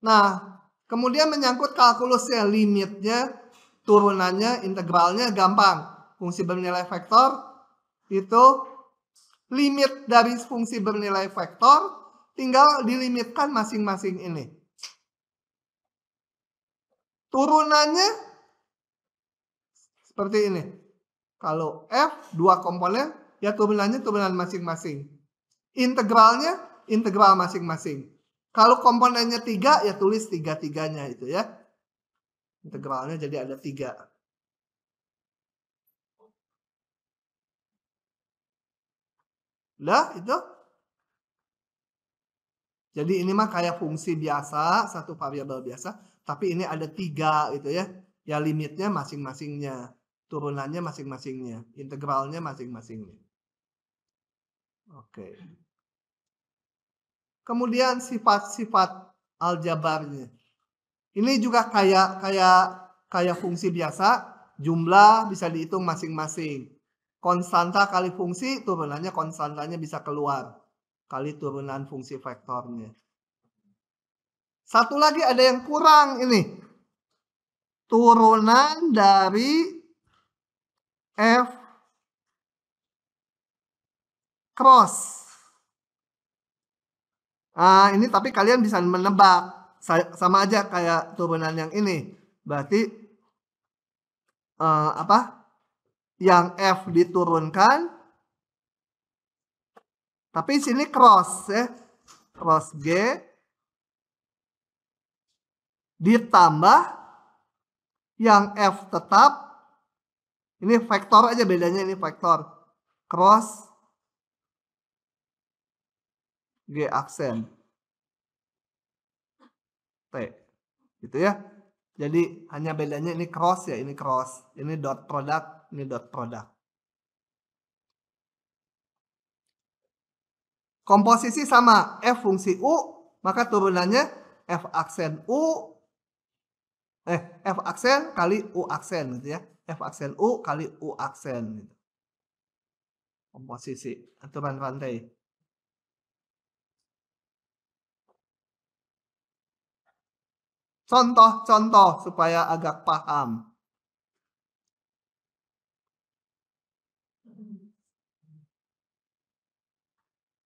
Nah, kemudian menyangkut kalkulusnya, limitnya, turunannya, integralnya gampang. Fungsi bernilai vektor itu limit dari fungsi bernilai vektor tinggal dilimitkan masing-masing ini. Turunannya seperti ini. Kalau F 2 komponen, ya turunannya turunan masing-masing. Integralnya integral masing-masing. Kalau komponennya 3, ya tulis 3-3-nya itu ya. Integralnya jadi ada 3. Udah itu. Jadi ini mah kayak fungsi biasa, satu variabel biasa. Tapi ini ada 3 gitu ya. Ya limitnya masing-masingnya. Turunannya masing-masingnya. Integralnya masing-masingnya. Oke. Kemudian sifat-sifat aljabarnya. Ini juga kayak fungsi biasa, jumlah bisa dihitung masing-masing. Konstanta kali fungsi, turunannya konstantanya bisa keluar. Kali turunan fungsi vektornya. Satu lagi ada yang kurang ini. Turunan dari F cross. Nah, ini tapi kalian bisa menebak. Sama aja kayak turunan yang ini. Berarti yang F diturunkan. Tapi sini cross ya. Cross G. Ditambah yang F tetap. Ini vektor aja bedanya, ini vektor. Cross G aksen. T. Gitu ya. Jadi hanya bedanya ini cross ya, ini cross. Ini dot product, ini dot product. Komposisi sama, F fungsi U, maka turunannya F aksen U, F aksen kali U aksen gitu ya. F aksen U kali U aksen gitu. Komposisi, aturan rantai. Contoh-contoh supaya agak paham.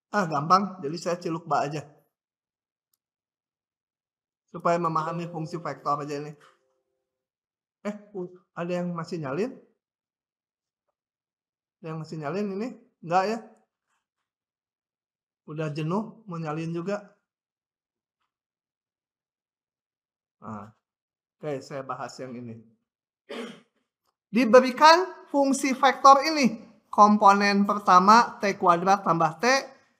Gampang, jadi saya ciluk ba aja. Supaya memahami fungsi vektor aja ini. Ada yang masih nyalin? Yang masih nyalin ini? Enggak ya? Udah jenuh, mau nyalin juga? Oke, saya bahas yang ini. Diberikan fungsi vektor ini. Komponen pertama T kuadrat tambah T.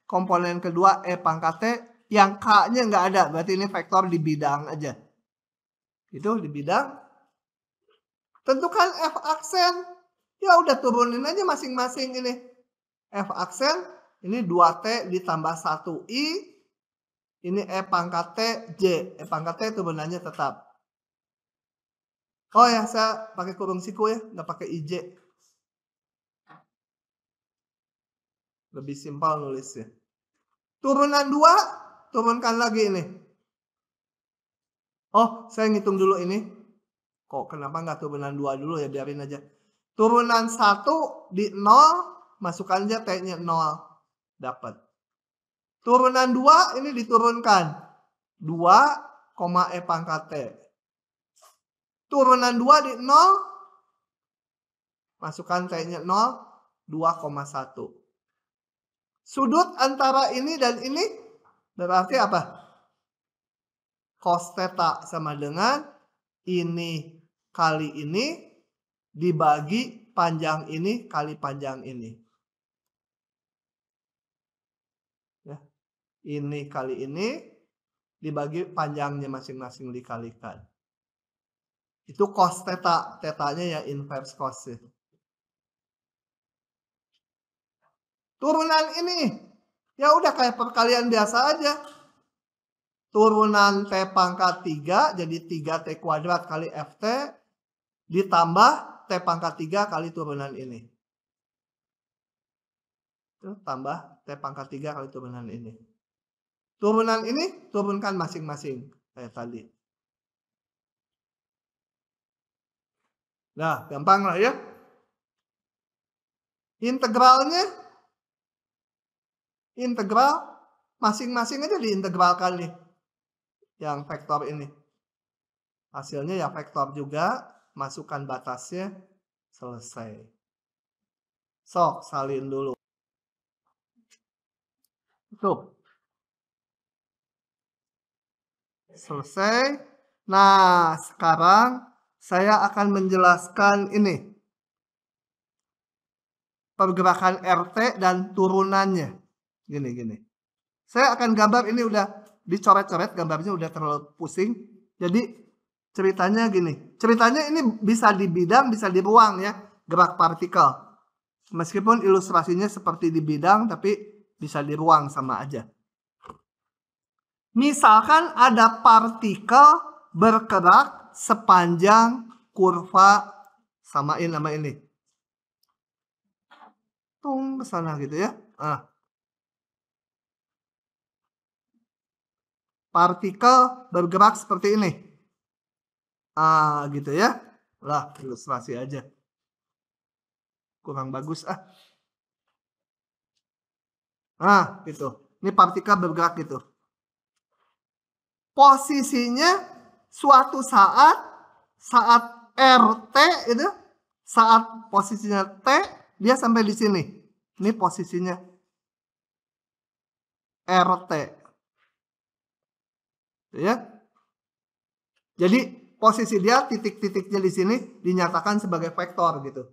Komponen kedua E pangkat T. Yang K-nya nggak ada. Berarti ini vektor di bidang aja. Itu di bidang. Tentukan F aksen. Ya udah turunin aja masing-masing ini. F aksen. Ini 2T ditambah 1I. Ini E pangkat T, J. E pangkat T turunannya tetap. Oh ya, saya pakai kurung siku ya, nggak pakai IJ. Lebih simpel nulisnya. Turunan 2, turunkan lagi ini. Oh, saya ngitung dulu ini. Kok kenapa nggak turunan 2 dulu ya, biarin aja. Turunan 1 di 0, masukkan aja T-nya 0. Dapat. Turunan 2 ini diturunkan. 2, E pangkat T. Turunan 2 di 0, masukkan T-nya 0, 2,1. Sudut antara ini dan ini berarti apa? Cos theta sama dengan ini kali ini dibagi panjang ini kali panjang ini. Ini kali ini dibagi panjangnya masing-masing dikalikan. Itu cos theta. Tetanya ya inverse cos. Turunan ini. Ya udah kayak perkalian biasa aja. Turunan T pangkat 3 jadi 3T kuadrat kali Ft ditambah T pangkat 3 kali turunan ini. Itu tambah T pangkat 3 kali turunan ini. Turunan ini turunkan masing-masing kayak tadi. Nah, gampang lah ya. Integralnya integral masing-masing aja diintegralkan nih. Yang vektor ini. Hasilnya ya vektor juga, masukkan batasnya, selesai. Sok, salin dulu. Tuh. Selesai. Nah, sekarang saya akan menjelaskan ini. Pergerakan RT dan turunannya. Gini. Saya akan gambar ini udah dicoret-coret, gambarnya udah terlalu pusing. Jadi ceritanya gini. Ceritanya ini bisa di bidang, bisa di ruang ya. Gerak partikel. Meskipun ilustrasinya seperti di bidang, tapi bisa di ruang sama aja. Misalkan ada partikel bergerak sepanjang kurva, samain sama ini. Tung ke sana gitu ya. Partikel bergerak seperti ini. Gitu ya. Lah, ilustrasi aja. Kurang bagus gitu. Ini partikel bergerak gitu. Posisinya suatu saat RT itu, saat posisinya T, dia sampai di sini. Ini posisinya RT. Ya. Jadi posisi dia titik-titiknya di sini dinyatakan sebagai vektor gitu.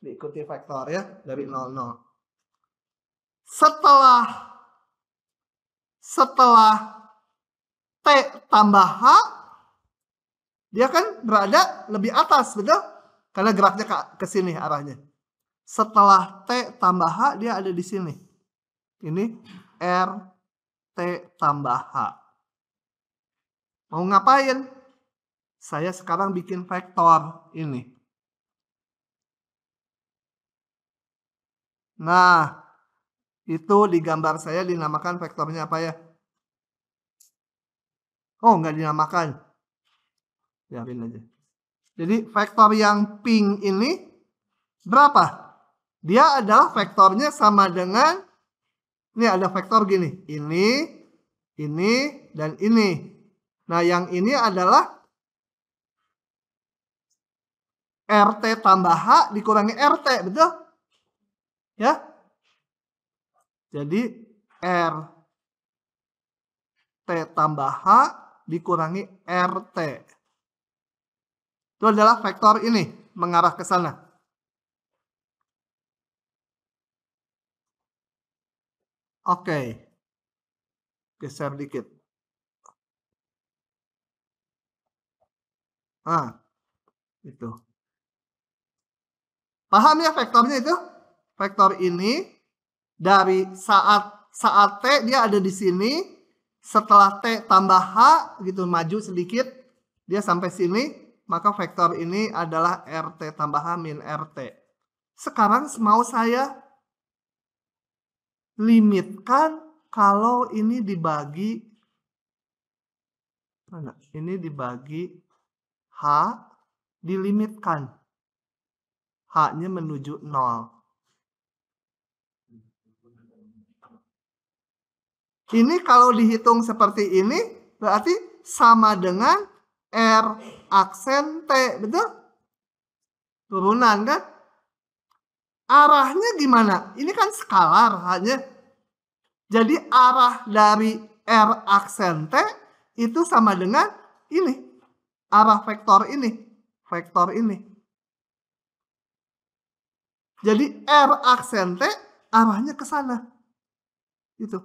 Diikuti vektor ya dari 00. Setelah T tambah H, dia kan berada lebih atas, betul? Karena geraknya ke sini arahnya. Setelah T tambah H, dia ada di sini. Ini R T tambah H. Mau ngapain? Saya sekarang bikin vektor ini. Nah, itu di gambar saya dinamakan vektornya apa ya? Oh, nggak dinamakan. Biarin aja. Jadi vektor yang pink ini berapa? Dia adalah vektornya sama dengan, ini ada vektor gini. Ini, dan ini. Nah, yang ini adalah RT tambah H dikurangi RT, betul? Ya? Jadi RT tambah H dikurangi RT. Itu adalah vektor ini, mengarah ke sana. Oke. Geser dikit. Itu. Paham ya vektornya itu? Vektor ini dari saat T dia ada di sini, setelah T tambah H gitu maju sedikit, dia sampai sini, maka vektor ini adalah RT tambah H min RT. Sekarang mau saya limitkan kalau ini dibagi, ini dibagi H, dilimitkan. H-nya menuju 0. Ini kalau dihitung seperti ini, berarti sama dengan R aksen T, betul? Turunan kan? Arahnya gimana? Ini kan skalar hanya. Jadi arah dari R aksen T itu sama dengan ini. Arah vektor ini. Vektor ini. Jadi R aksen T arahnya ke sana. Itu.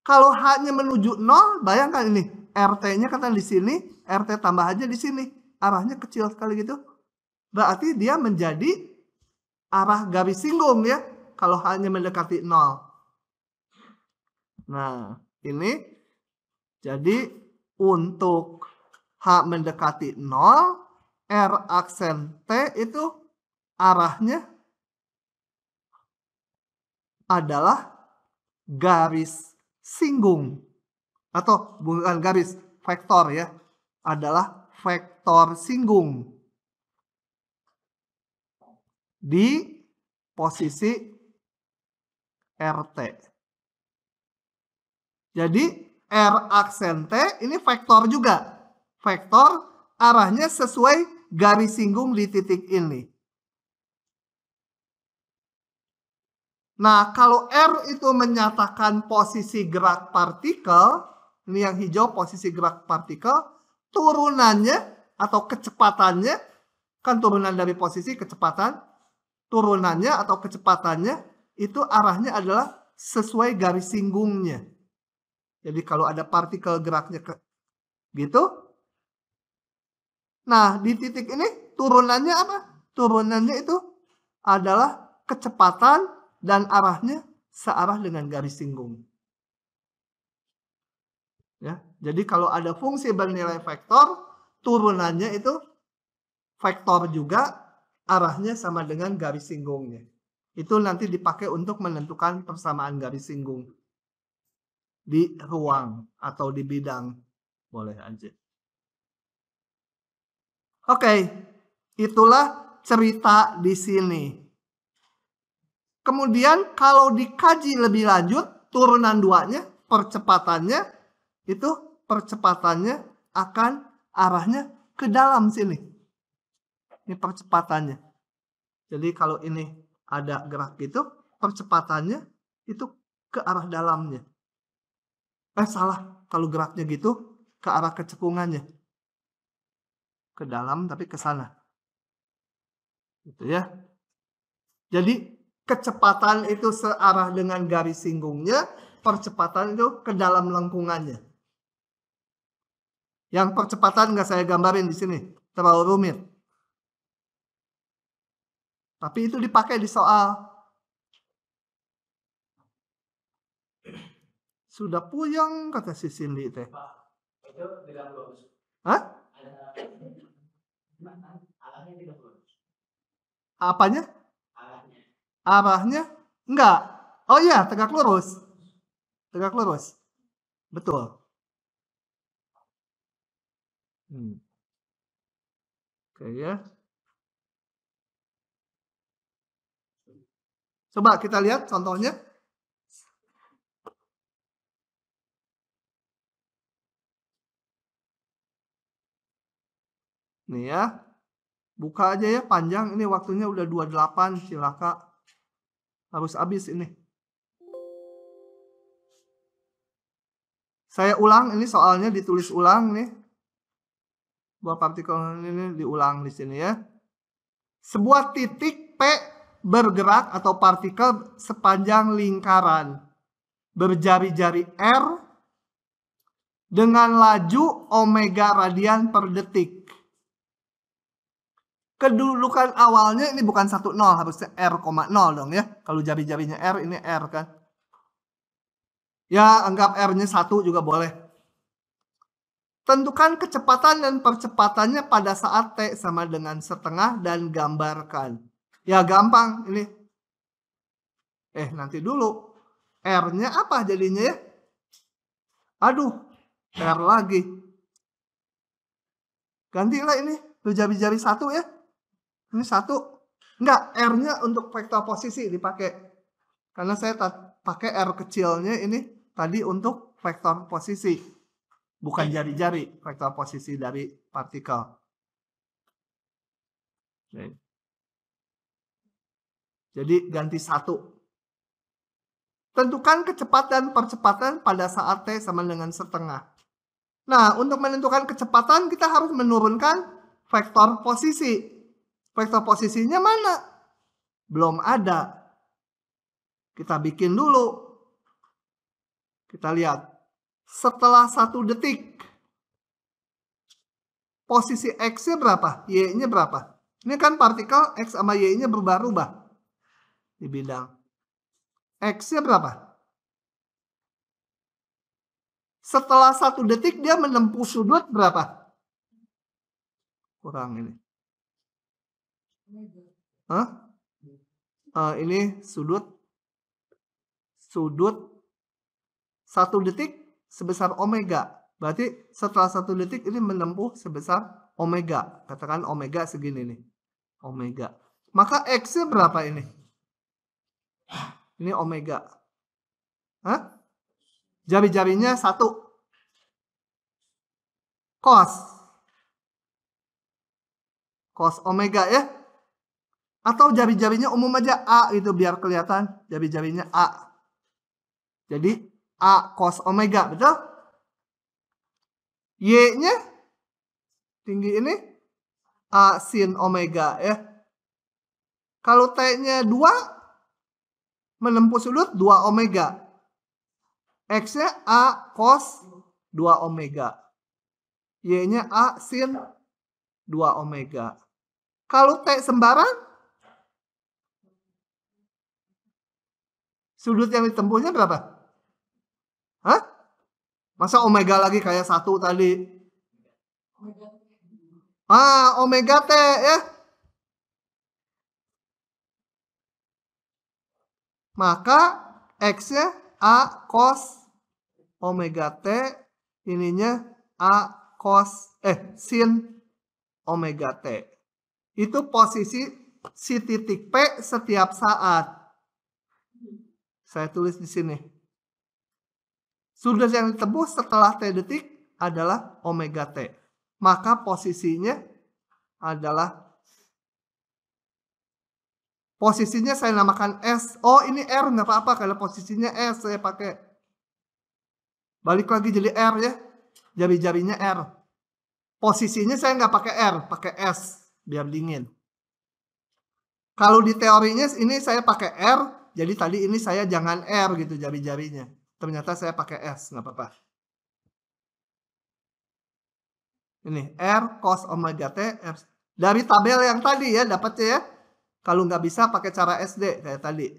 Kalau H-nya menuju 0, bayangkan ini, RT-nya kan di sini, RT tambah aja di sini. Arahnya kecil sekali gitu. Berarti dia menjadi arah garis singgung ya, kalau H-nya mendekati 0. Nah, ini jadi untuk H mendekati 0, R aksen T itu arahnya adalah garis singgung. Atau bukan garis, vektor ya. Adalah vektor singgung. Di posisi RT. Jadi R aksen T ini vektor juga. Vektor arahnya sesuai garis singgung di titik ini. Nah, kalau R itu menyatakan posisi gerak partikel, ini yang hijau posisi gerak partikel, turunannya atau kecepatannya, kan turunan dari posisi kecepatan, turunannya atau kecepatannya itu arahnya adalah sesuai garis singgungnya. Jadi kalau ada partikel geraknya gitu, nah di titik ini turunannya apa? Turunannya itu adalah kecepatan dan arahnya searah dengan garis singgung. Ya, jadi kalau ada fungsi bernilai vektor, turunannya itu vektor juga, arahnya sama dengan garis singgungnya. Itu nanti dipakai untuk menentukan persamaan garis singgung di ruang atau di bidang, boleh aja. Oke, itulah cerita di sini. Kemudian kalau dikaji lebih lanjut, turunan 2-nya, percepatannya, itu percepatannya akan arahnya ke dalam sini. Ini percepatannya. Jadi kalau ini ada gerak gitu, percepatannya itu ke arah dalamnya. Salah, kalau geraknya gitu, ke arah kecekungannya. Ke dalam tapi ke sana. Gitu ya. Jadi kecepatan itu searah dengan garis singgungnya, percepatan itu ke dalam lengkungannya. Yang percepatan nggak saya gambarin di sini, terlalu rumit. Tapi itu dipakai di soal. Sudah puyeng kata si Cindy teh. Hah? Apanya? Arahnya? Enggak. Oh iya, tegak lurus. Tegak lurus. Betul. Oke ya. Coba kita lihat contohnya. Nih ya. Buka aja ya, panjang. Ini waktunya udah 28, silaka. Harus habis ini. Saya ulang, ini soalnya ditulis ulang nih. Buat partikel ini diulang di sini ya. Sebuah titik P bergerak atau partikel sepanjang lingkaran berjari-jari R dengan laju omega radian per detik. Kedudukan awalnya ini bukan 1,0, harusnya R,0 dong ya. Kalau jari-jarinya R, ini R kan. Ya, anggap R-nya 1 juga boleh. Tentukan kecepatan dan percepatannya pada saat T sama dengan setengah dan gambarkan. Ya gampang ini. Nanti dulu. R-nya apa jadinya ya? Aduh, R lagi. Gantilah ini. Jari-jari 1 ya. Ini 1. Enggak, R-nya untuk vektor posisi dipakai. Karena saya pakai R kecilnya ini tadi untuk vektor posisi. Bukan jari-jari, vektor posisi dari partikel. Jadi ganti 1. Tentukan kecepatan percepatan pada saat T sama dengan setengah. Nah, untuk menentukan kecepatan kita harus menurunkan vektor posisi. Vektor posisinya mana? Belum ada. Kita bikin dulu. Kita lihat. Setelah 1 detik, posisi X-nya berapa? Y-nya berapa? Ini kan partikel X sama Y-nya berubah-ubah di bidang. X-nya berapa? Setelah 1 detik dia menempuh sudut berapa? Kurang ini. Hah? Ini sudut 1 detik sebesar omega. Berarti setelah 1 detik ini menempuh sebesar omega. Katakan omega segini nih. Omega. Maka X-nya berapa ini? Ini omega. Hah? Jari-jarinya 1. Cos omega ya. Atau jari-jarinya umum aja A gitu biar kelihatan. Jari-jarinya A. Jadi A cos omega, betul? Y-nya tinggi ini A sin omega ya. Kalau T-nya 2 menempuh sudut 2 omega. X-nya A cos 2 omega. Y-nya A sin 2 omega. Kalau T sembarang, sudut yang ditempuhnya berapa? Hah? Masa omega lagi kayak 1 tadi? Omega T ya. Maka X-nya A cos omega T, ininya A cos sin omega T. Itu posisi si titik P setiap saat. Saya tulis di sini. Sudut yang ditempuh setelah T detik adalah omega T. Maka posisinya saya namakan S. Oh, ini R nggak apa-apa kalau posisinya S saya pakai. Balik lagi jadi R ya. Jari-jarinya R. Posisinya saya nggak pakai R, pakai S biar dingin. Kalau di teorinya ini saya pakai R, jadi tadi ini saya jangan R gitu jari-jarinya. Ternyata saya pakai S, nggak apa-apa. Ini R cos omega T R. Dari tabel yang tadi ya dapatnya ya. Kalau nggak bisa pakai cara SD kayak tadi.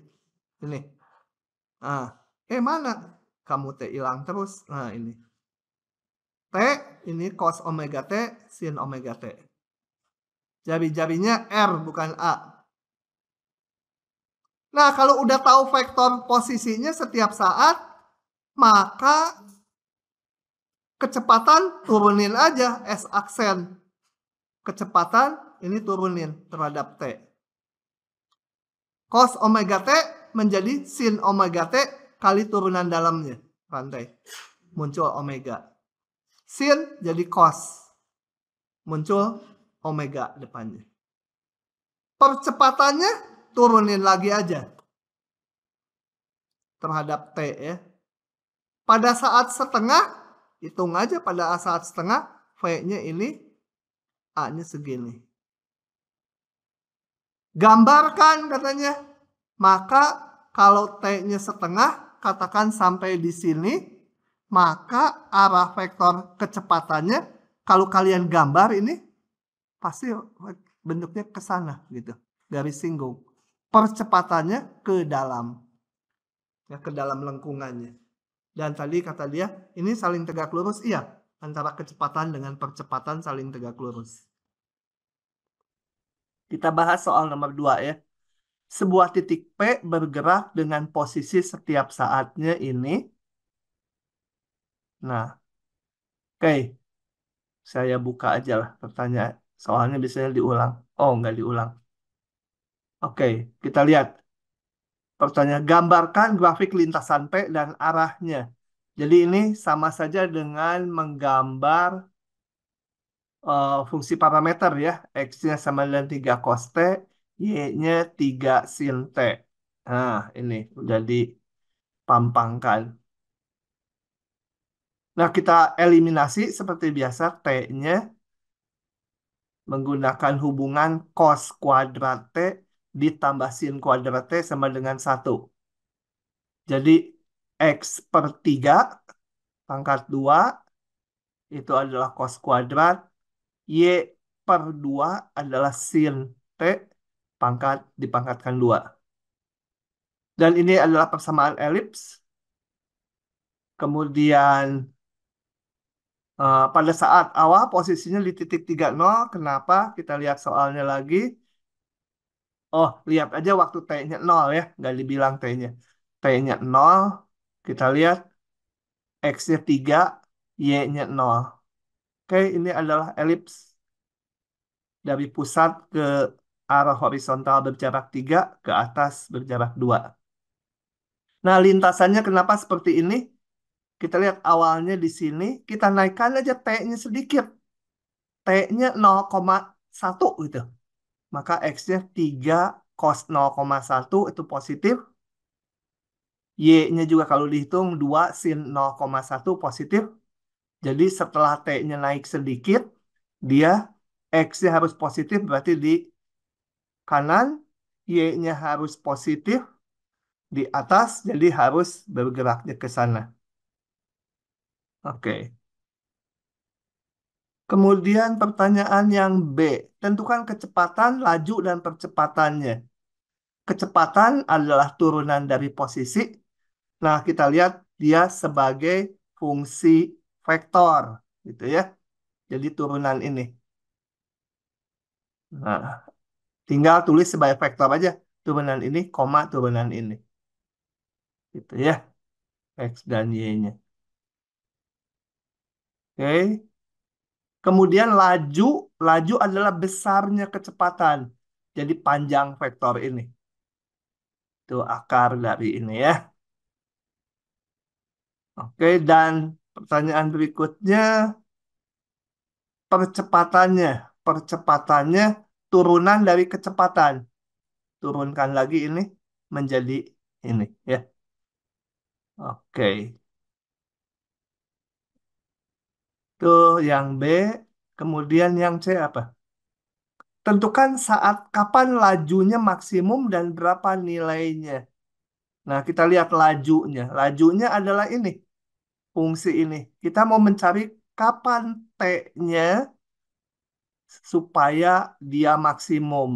Ini. Mana? Kamu T hilang terus. Nah ini. T ini cos omega T sin omega T. Jari-jarinya R bukan A. Nah kalau udah tahu vektor posisinya setiap saat, maka kecepatan turunin aja S aksen. Kecepatan ini turunin terhadap T. Cos omega T menjadi sin omega T kali turunan dalamnya. Rantai. Muncul omega. Sin jadi cos. Muncul omega depannya. Percepatannya turunin lagi aja. Terhadap T ya. Pada saat setengah, hitung aja pada saat setengah, V-nya ini, A-nya segini. Gambarkan katanya. Maka kalau T-nya setengah, katakan sampai di sini, maka arah vektor kecepatannya, kalau kalian gambar ini, pasti bentuknya ke sana gitu. Garis singgung. Percepatannya ke dalam. Ya, ke dalam lengkungannya. Dan tadi kata dia, ini saling tegak lurus. Iya, antara kecepatan dengan percepatan saling tegak lurus. Kita bahas soal nomor 2 ya. Sebuah titik P bergerak dengan posisi setiap saatnya ini. Nah, oke. Saya buka aja lah pertanyaan. Soalnya biasanya diulang. Oh, nggak diulang. Oke, kita lihat. Pertanyaan, gambarkan grafik lintasan P dan arahnya. Jadi ini sama saja dengan menggambar fungsi parameter ya. X-nya sama dengan 3 cos T, Y-nya 3 sin T. Nah, ini udah dipampangkan. Nah, kita eliminasi seperti biasa T-nya menggunakan hubungan cos kuadrat T ditambah sin kuadrat T sama dengan 1. Jadi X per 3 pangkat 2 itu adalah cos kuadrat. Y per 2 adalah sin T dipangkatkan 2. Dan ini adalah persamaan elips. Kemudian pada saat awal posisinya di titik 30. Kenapa? Kita lihat soalnya lagi. Oh, lihat aja waktu T-nya 0 ya. Nggak dibilang T-nya. T-nya 0. Kita lihat X-nya 3, Y-nya 0. Oke, ini adalah elips dari pusat ke arah horizontal berjarak 3 ke atas berjarak 2. Nah, lintasannya kenapa seperti ini? Kita lihat awalnya di sini, kita naikkan aja T-nya sedikit. T-nya 0,1 gitu. Maka X-nya 3 cos 0,1 itu positif. Y-nya juga kalau dihitung 2 sin 0,1 positif. Jadi setelah T-nya naik sedikit, dia X-nya harus positif, berarti di kanan, Y-nya harus positif di atas, jadi harus bergeraknya ke sana. Oke. Kemudian pertanyaan yang B. Tentukan kecepatan, laju, dan percepatannya. Kecepatan adalah turunan dari posisi. Nah, kita lihat dia sebagai fungsi vektor, gitu ya. Jadi turunan ini. Nah, tinggal tulis sebagai vektor aja. Turunan ini, koma turunan ini. Gitu ya. X dan Y-nya. Oke. Kemudian laju adalah besarnya kecepatan. Jadi panjang vektor ini. Itu akar dari ini ya. Oke, dan pertanyaan berikutnya, percepatannya. Percepatannya turunan dari kecepatan. Turunkan lagi ini menjadi ini ya. Oke, itu yang B. Kemudian yang C apa? Tentukan saat kapan lajunya maksimum dan berapa nilainya. Nah, kita lihat lajunya. Lajunya adalah ini, fungsi ini. Kita mau mencari kapan T-nya supaya dia maksimum.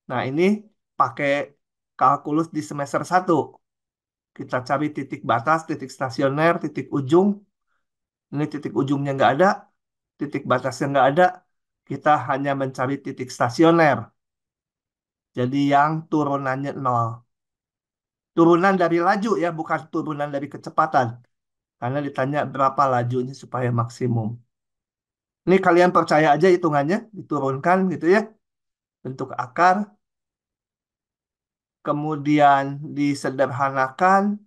Nah, ini pakai kalkulus di semester 1. Kita cari titik batas, titik stasioner, titik ujung. Ini titik ujungnya nggak ada, titik batasnya nggak ada. Kita hanya mencari titik stasioner. Jadi yang turunannya 0. Turunan dari laju ya, bukan turunan dari kecepatan. Karena ditanya berapa lajunya supaya maksimum. Ini kalian percaya aja hitungannya, diturunkan gitu ya. Bentuk akar, kemudian disederhanakan.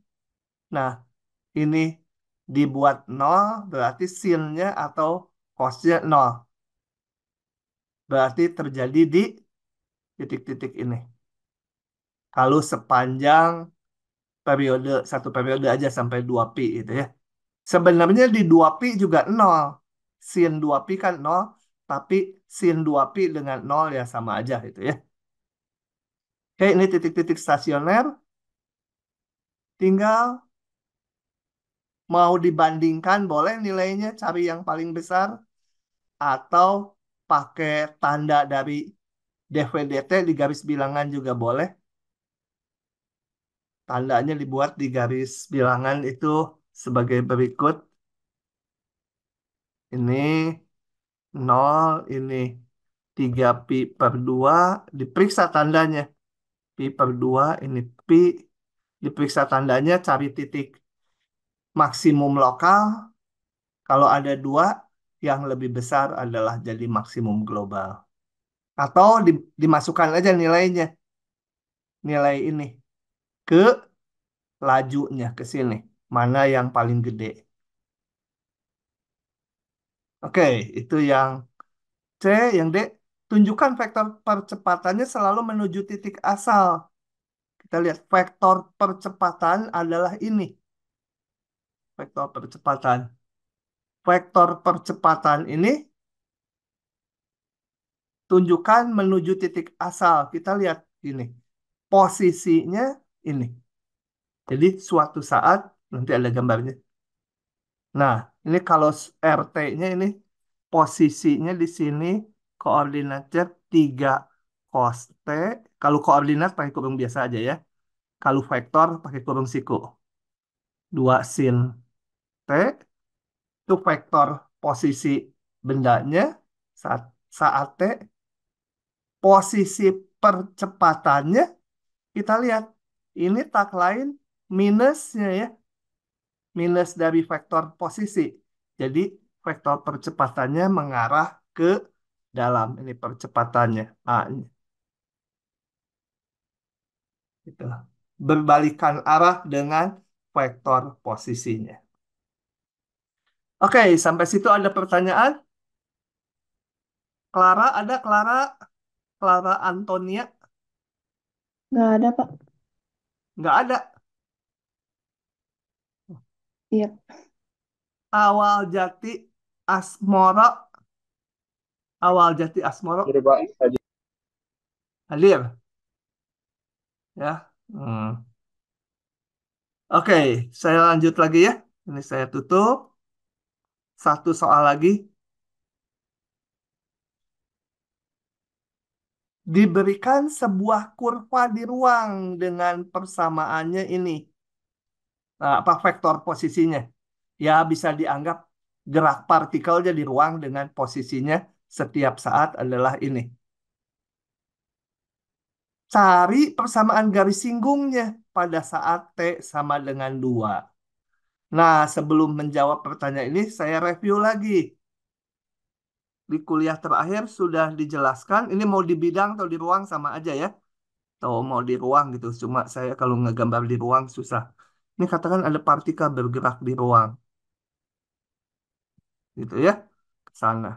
Nah, ini dibuat 0, berarti sin-nya atau cos-nya 0. Berarti terjadi di titik-titik ini. Kalau sepanjang periode, satu periode aja sampai 2pi gitu ya. Sebenarnya di 2pi juga 0. Sin 2pi kan 0, tapi sin 2pi dengan 0 ya sama aja gitu ya. Oke, ini titik-titik stasioner. Tinggal mau dibandingkan, boleh nilainya cari yang paling besar. Atau pakai tanda dari DVDT di garis bilangan juga boleh. Tandanya dibuat di garis bilangan itu sebagai berikut. Ini 0, ini 3pi per 2. Diperiksa tandanya. Pi per 2, ini pi. Diperiksa tandanya, cari titik maksimum lokal. Kalau ada 2, yang lebih besar adalah jadi maksimum global. Atau dimasukkan aja nilainya. Nilai ini ke lajunya ke sini. Mana yang paling gede. Oke, itu yang C. Yang D, tunjukkan vektor percepatannya selalu menuju titik asal. Kita lihat vektor percepatan adalah ini. Vektor percepatan. Vektor percepatan ini tunjukkan menuju titik asal. Kita lihat ini. Posisinya ini. Jadi suatu saat Nanti ada gambarnya. Nah, ini kalau RT-nya ini posisinya di sini koordinatnya 3 cos T. Kalau koordinat pakai kurung biasa aja ya. Kalau vektor pakai kurung siku. 2 sin T itu vektor posisi bendanya saat, saat T. Posisi percepatannya kita lihat. Ini tak lain minusnya ya. Minus dari vektor posisi. Jadi vektor percepatannya mengarah ke dalam. Ini percepatannya A-nya. Gitu. Berbalikan arah dengan vektor posisinya. Oke, sampai situ ada pertanyaan? Clara ada? Clara? Clara Antonia? Nggak ada, Pak. Nggak ada. Iya. Awal jati Asmoro. Awal jati Asmoro. Hadir. Ya. Oke, saya lanjut lagi ya. Ini saya tutup. Satu soal lagi. Diberikan sebuah kurva di ruang dengan persamaannya ini. Nah, apa vektor posisinya? Ya, bisa dianggap gerak partikelnya di ruang dengan posisinya setiap saat adalah ini. Cari persamaan garis singgungnya pada saat T sama dengan 2. Nah, sebelum menjawab pertanyaan ini, saya review lagi. Di kuliah terakhir sudah dijelaskan, ini mau di bidang atau di ruang sama aja ya. Atau mau di ruang gitu. Cuma saya kalau ngegambar di ruang susah. Ini katakan ada partikel bergerak di ruang. Gitu ya. Ke sana.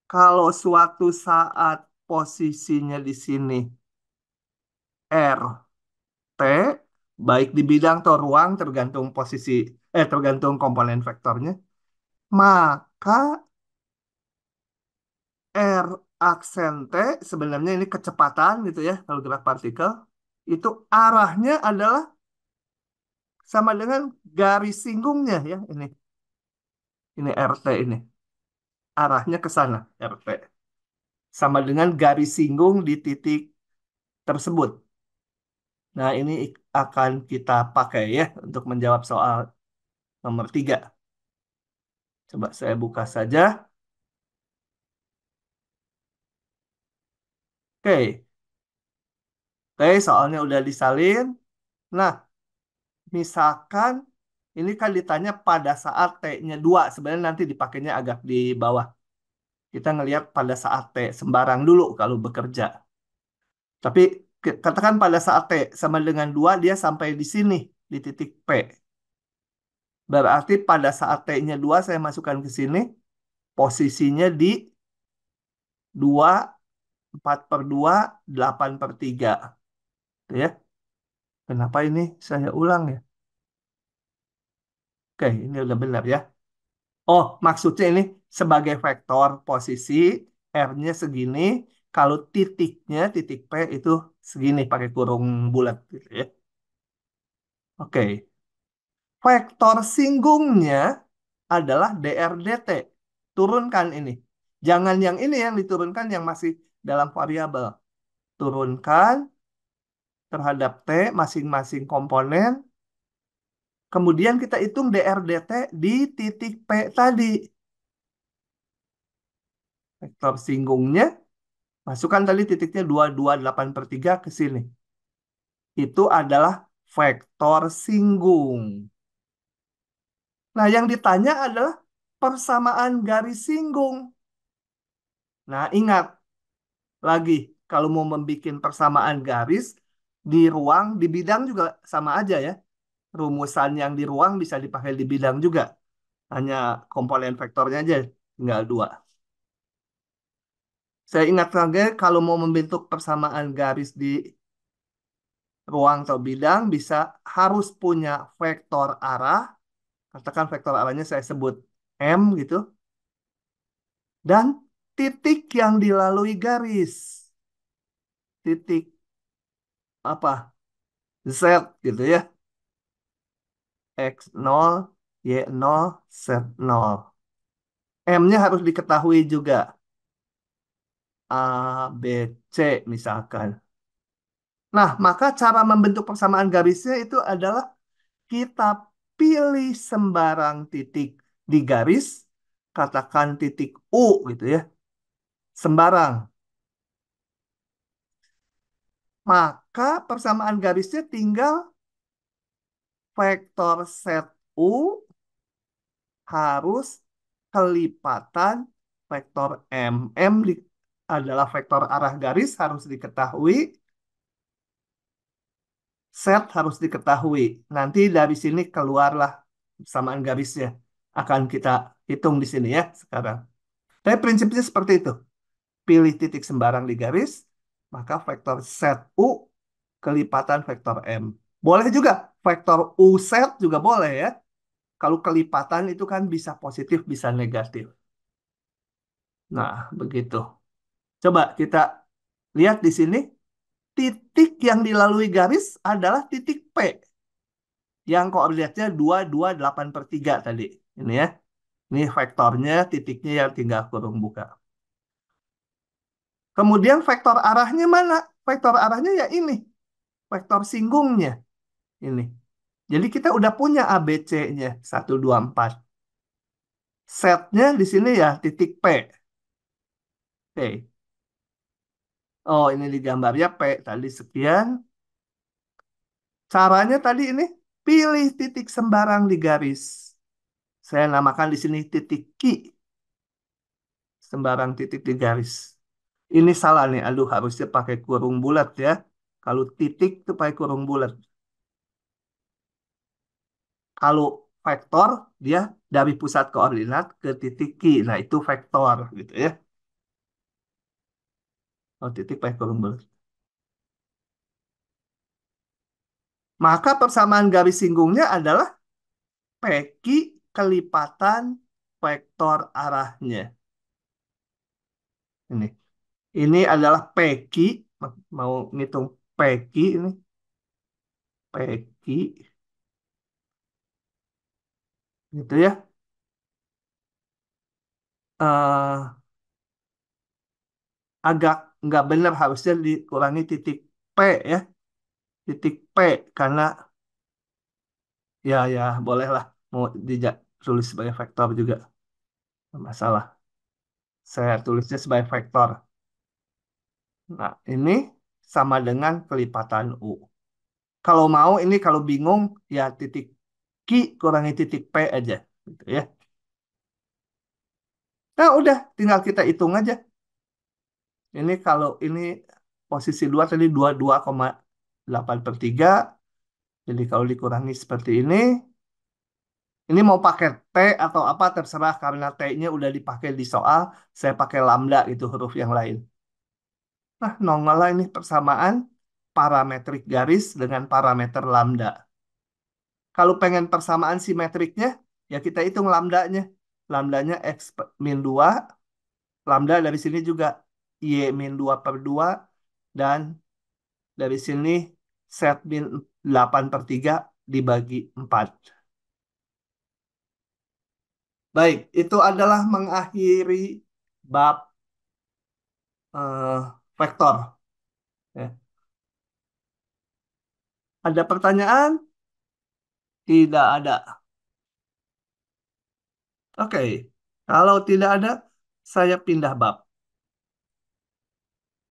Kalau suatu saat posisinya di sini R, T, baik di bidang atau ruang tergantung posisi, tergantung komponen vektornya, maka R aksen T sebenarnya ini kecepatan gitu ya kalau gerak partikel itu arahnya adalah sama dengan garis singgungnya ya ini RT ini arahnya ke sana RT sama dengan garis singgung di titik tersebut. Nah ini akan kita pakai ya untuk menjawab soal nomor 3. Coba saya buka saja. Oke, oke soalnya udah disalin. Nah, misalkan ini kan ditanya pada saat T-nya 2. Sebenarnya nanti dipakainya agak di bawah. Kita ngelihat pada saat T. Sembarang dulu kalau bekerja. Tapi katakan pada saat T sama dengan 2, dia sampai di sini. Di titik P. Berarti pada saat T-nya 2, saya masukkan ke sini. Posisinya di 2, 4 per 2, 8 per 3. Ya. Kenapa ini saya ulang ya? Oke, ini udah benar ya. Oh, maksudnya ini sebagai vektor posisi R-nya segini, kalau titiknya, titik P itu segini pakai kurung bulat gitu ya. Oke, vektor singgungnya adalah DRDT. Turunkan ini. Jangan yang ini yang diturunkan yang masih dalam variabel. Turunkan terhadap T masing-masing komponen. Kemudian kita hitung DRDT di titik P tadi. Vektor singgungnya masukkan tadi titiknya 228/3 ke sini. Itu adalah vektor singgung. Nah, yang ditanya adalah persamaan garis singgung. Nah, ingat lagi, kalau mau membuat persamaan garis di ruang, di bidang juga sama aja ya. Rumusan yang di ruang bisa dipakai di bidang juga. Hanya komponen vektornya aja, tinggal 2. Saya ingat lagi, kalau mau membentuk persamaan garis di ruang atau bidang bisa harus punya vektor arah. Katakan vektor arahnya saya sebut M gitu. Dan titik yang dilalui garis. Titik apa? Z gitu ya. X0, Y0, Z0. M-nya harus diketahui juga. A, B, C misalkan. Nah, maka cara membentuk persamaan garisnya itu adalah kita pilih sembarang titik di garis, katakan titik U gitu ya, sembarang. Maka persamaan garisnya tinggal vektor set U harus kelipatan vektor M. Adalah vektor arah garis harus diketahui, set harus diketahui. Nanti dari sini keluarlah persamaan garisnya. Akan kita hitung di sini ya sekarang. Tapi prinsipnya seperti itu. Pilih titik sembarang di garis, maka vektor set U kelipatan vektor M. Boleh juga vektor U set juga boleh ya. Kalau kelipatan itu kan bisa positif, bisa negatif. Nah, begitu. Coba kita lihat di sini. Titik yang dilalui garis adalah titik P. Yang koordinatnya 2, 2, 8/3 tadi. Ini ya. Ini vektornya, titiknya yang tinggal kurung buka. Kemudian vektor arahnya mana? Vektor arahnya ya ini. Vektor singgungnya. Ini. Jadi kita udah punya ABC-nya. 1, 2, 4. Setnya di sini ya titik P. Oke. Oh, ini di gambarnya P tadi sekian. Caranya tadi ini. Pilih titik sembarang di garis. Saya namakan di sini titik Q. Sembarang titik di garis. Ini salah nih. Aduh, harusnya pakai kurung bulat ya. Kalau titik itu pakai kurung bulat. Kalau vektor, dia dari pusat koordinat ke titik Q. Nah, itu vektor gitu ya. Oh, titik pakai kurung bulat. Maka persamaan garis singgungnya adalah PQ kelipatan vektor arahnya. Ini. Ini adalah PQ. Mau ngitung PQ ini. PQ. Gitu ya. Agak nggak benar harusnya dikurangi titik P ya. Titik P karena ya bolehlah mau tulis sebagai vektor juga. Nggak masalah. Saya tulisnya sebagai vektor. Nah, ini sama dengan kelipatan U. Kalau mau ini kalau bingung ya titik Q kurangi titik P aja gitu ya. Nah, udah tinggal kita hitung aja. Ini kalau ini posisi 2 tadi 22,8/3. Jadi kalau dikurangi seperti ini mau pakai T atau apa terserah karena T-nya udah dipakai di soal, saya pakai lambda itu huruf yang lain. Nah, nongol lah ini persamaan parametrik garis dengan parameter lambda. Kalau pengen persamaan simetriknya, ya kita hitung lambdanya. Lambdanya X min 2, lambda dari sini juga Y min 2/2, dan dari sini set min 8/3 dibagi 4. Baik, itu adalah mengakhiri bab vektor. Ya. Ada pertanyaan? Tidak ada. Oke, kalau tidak ada, saya pindah bab.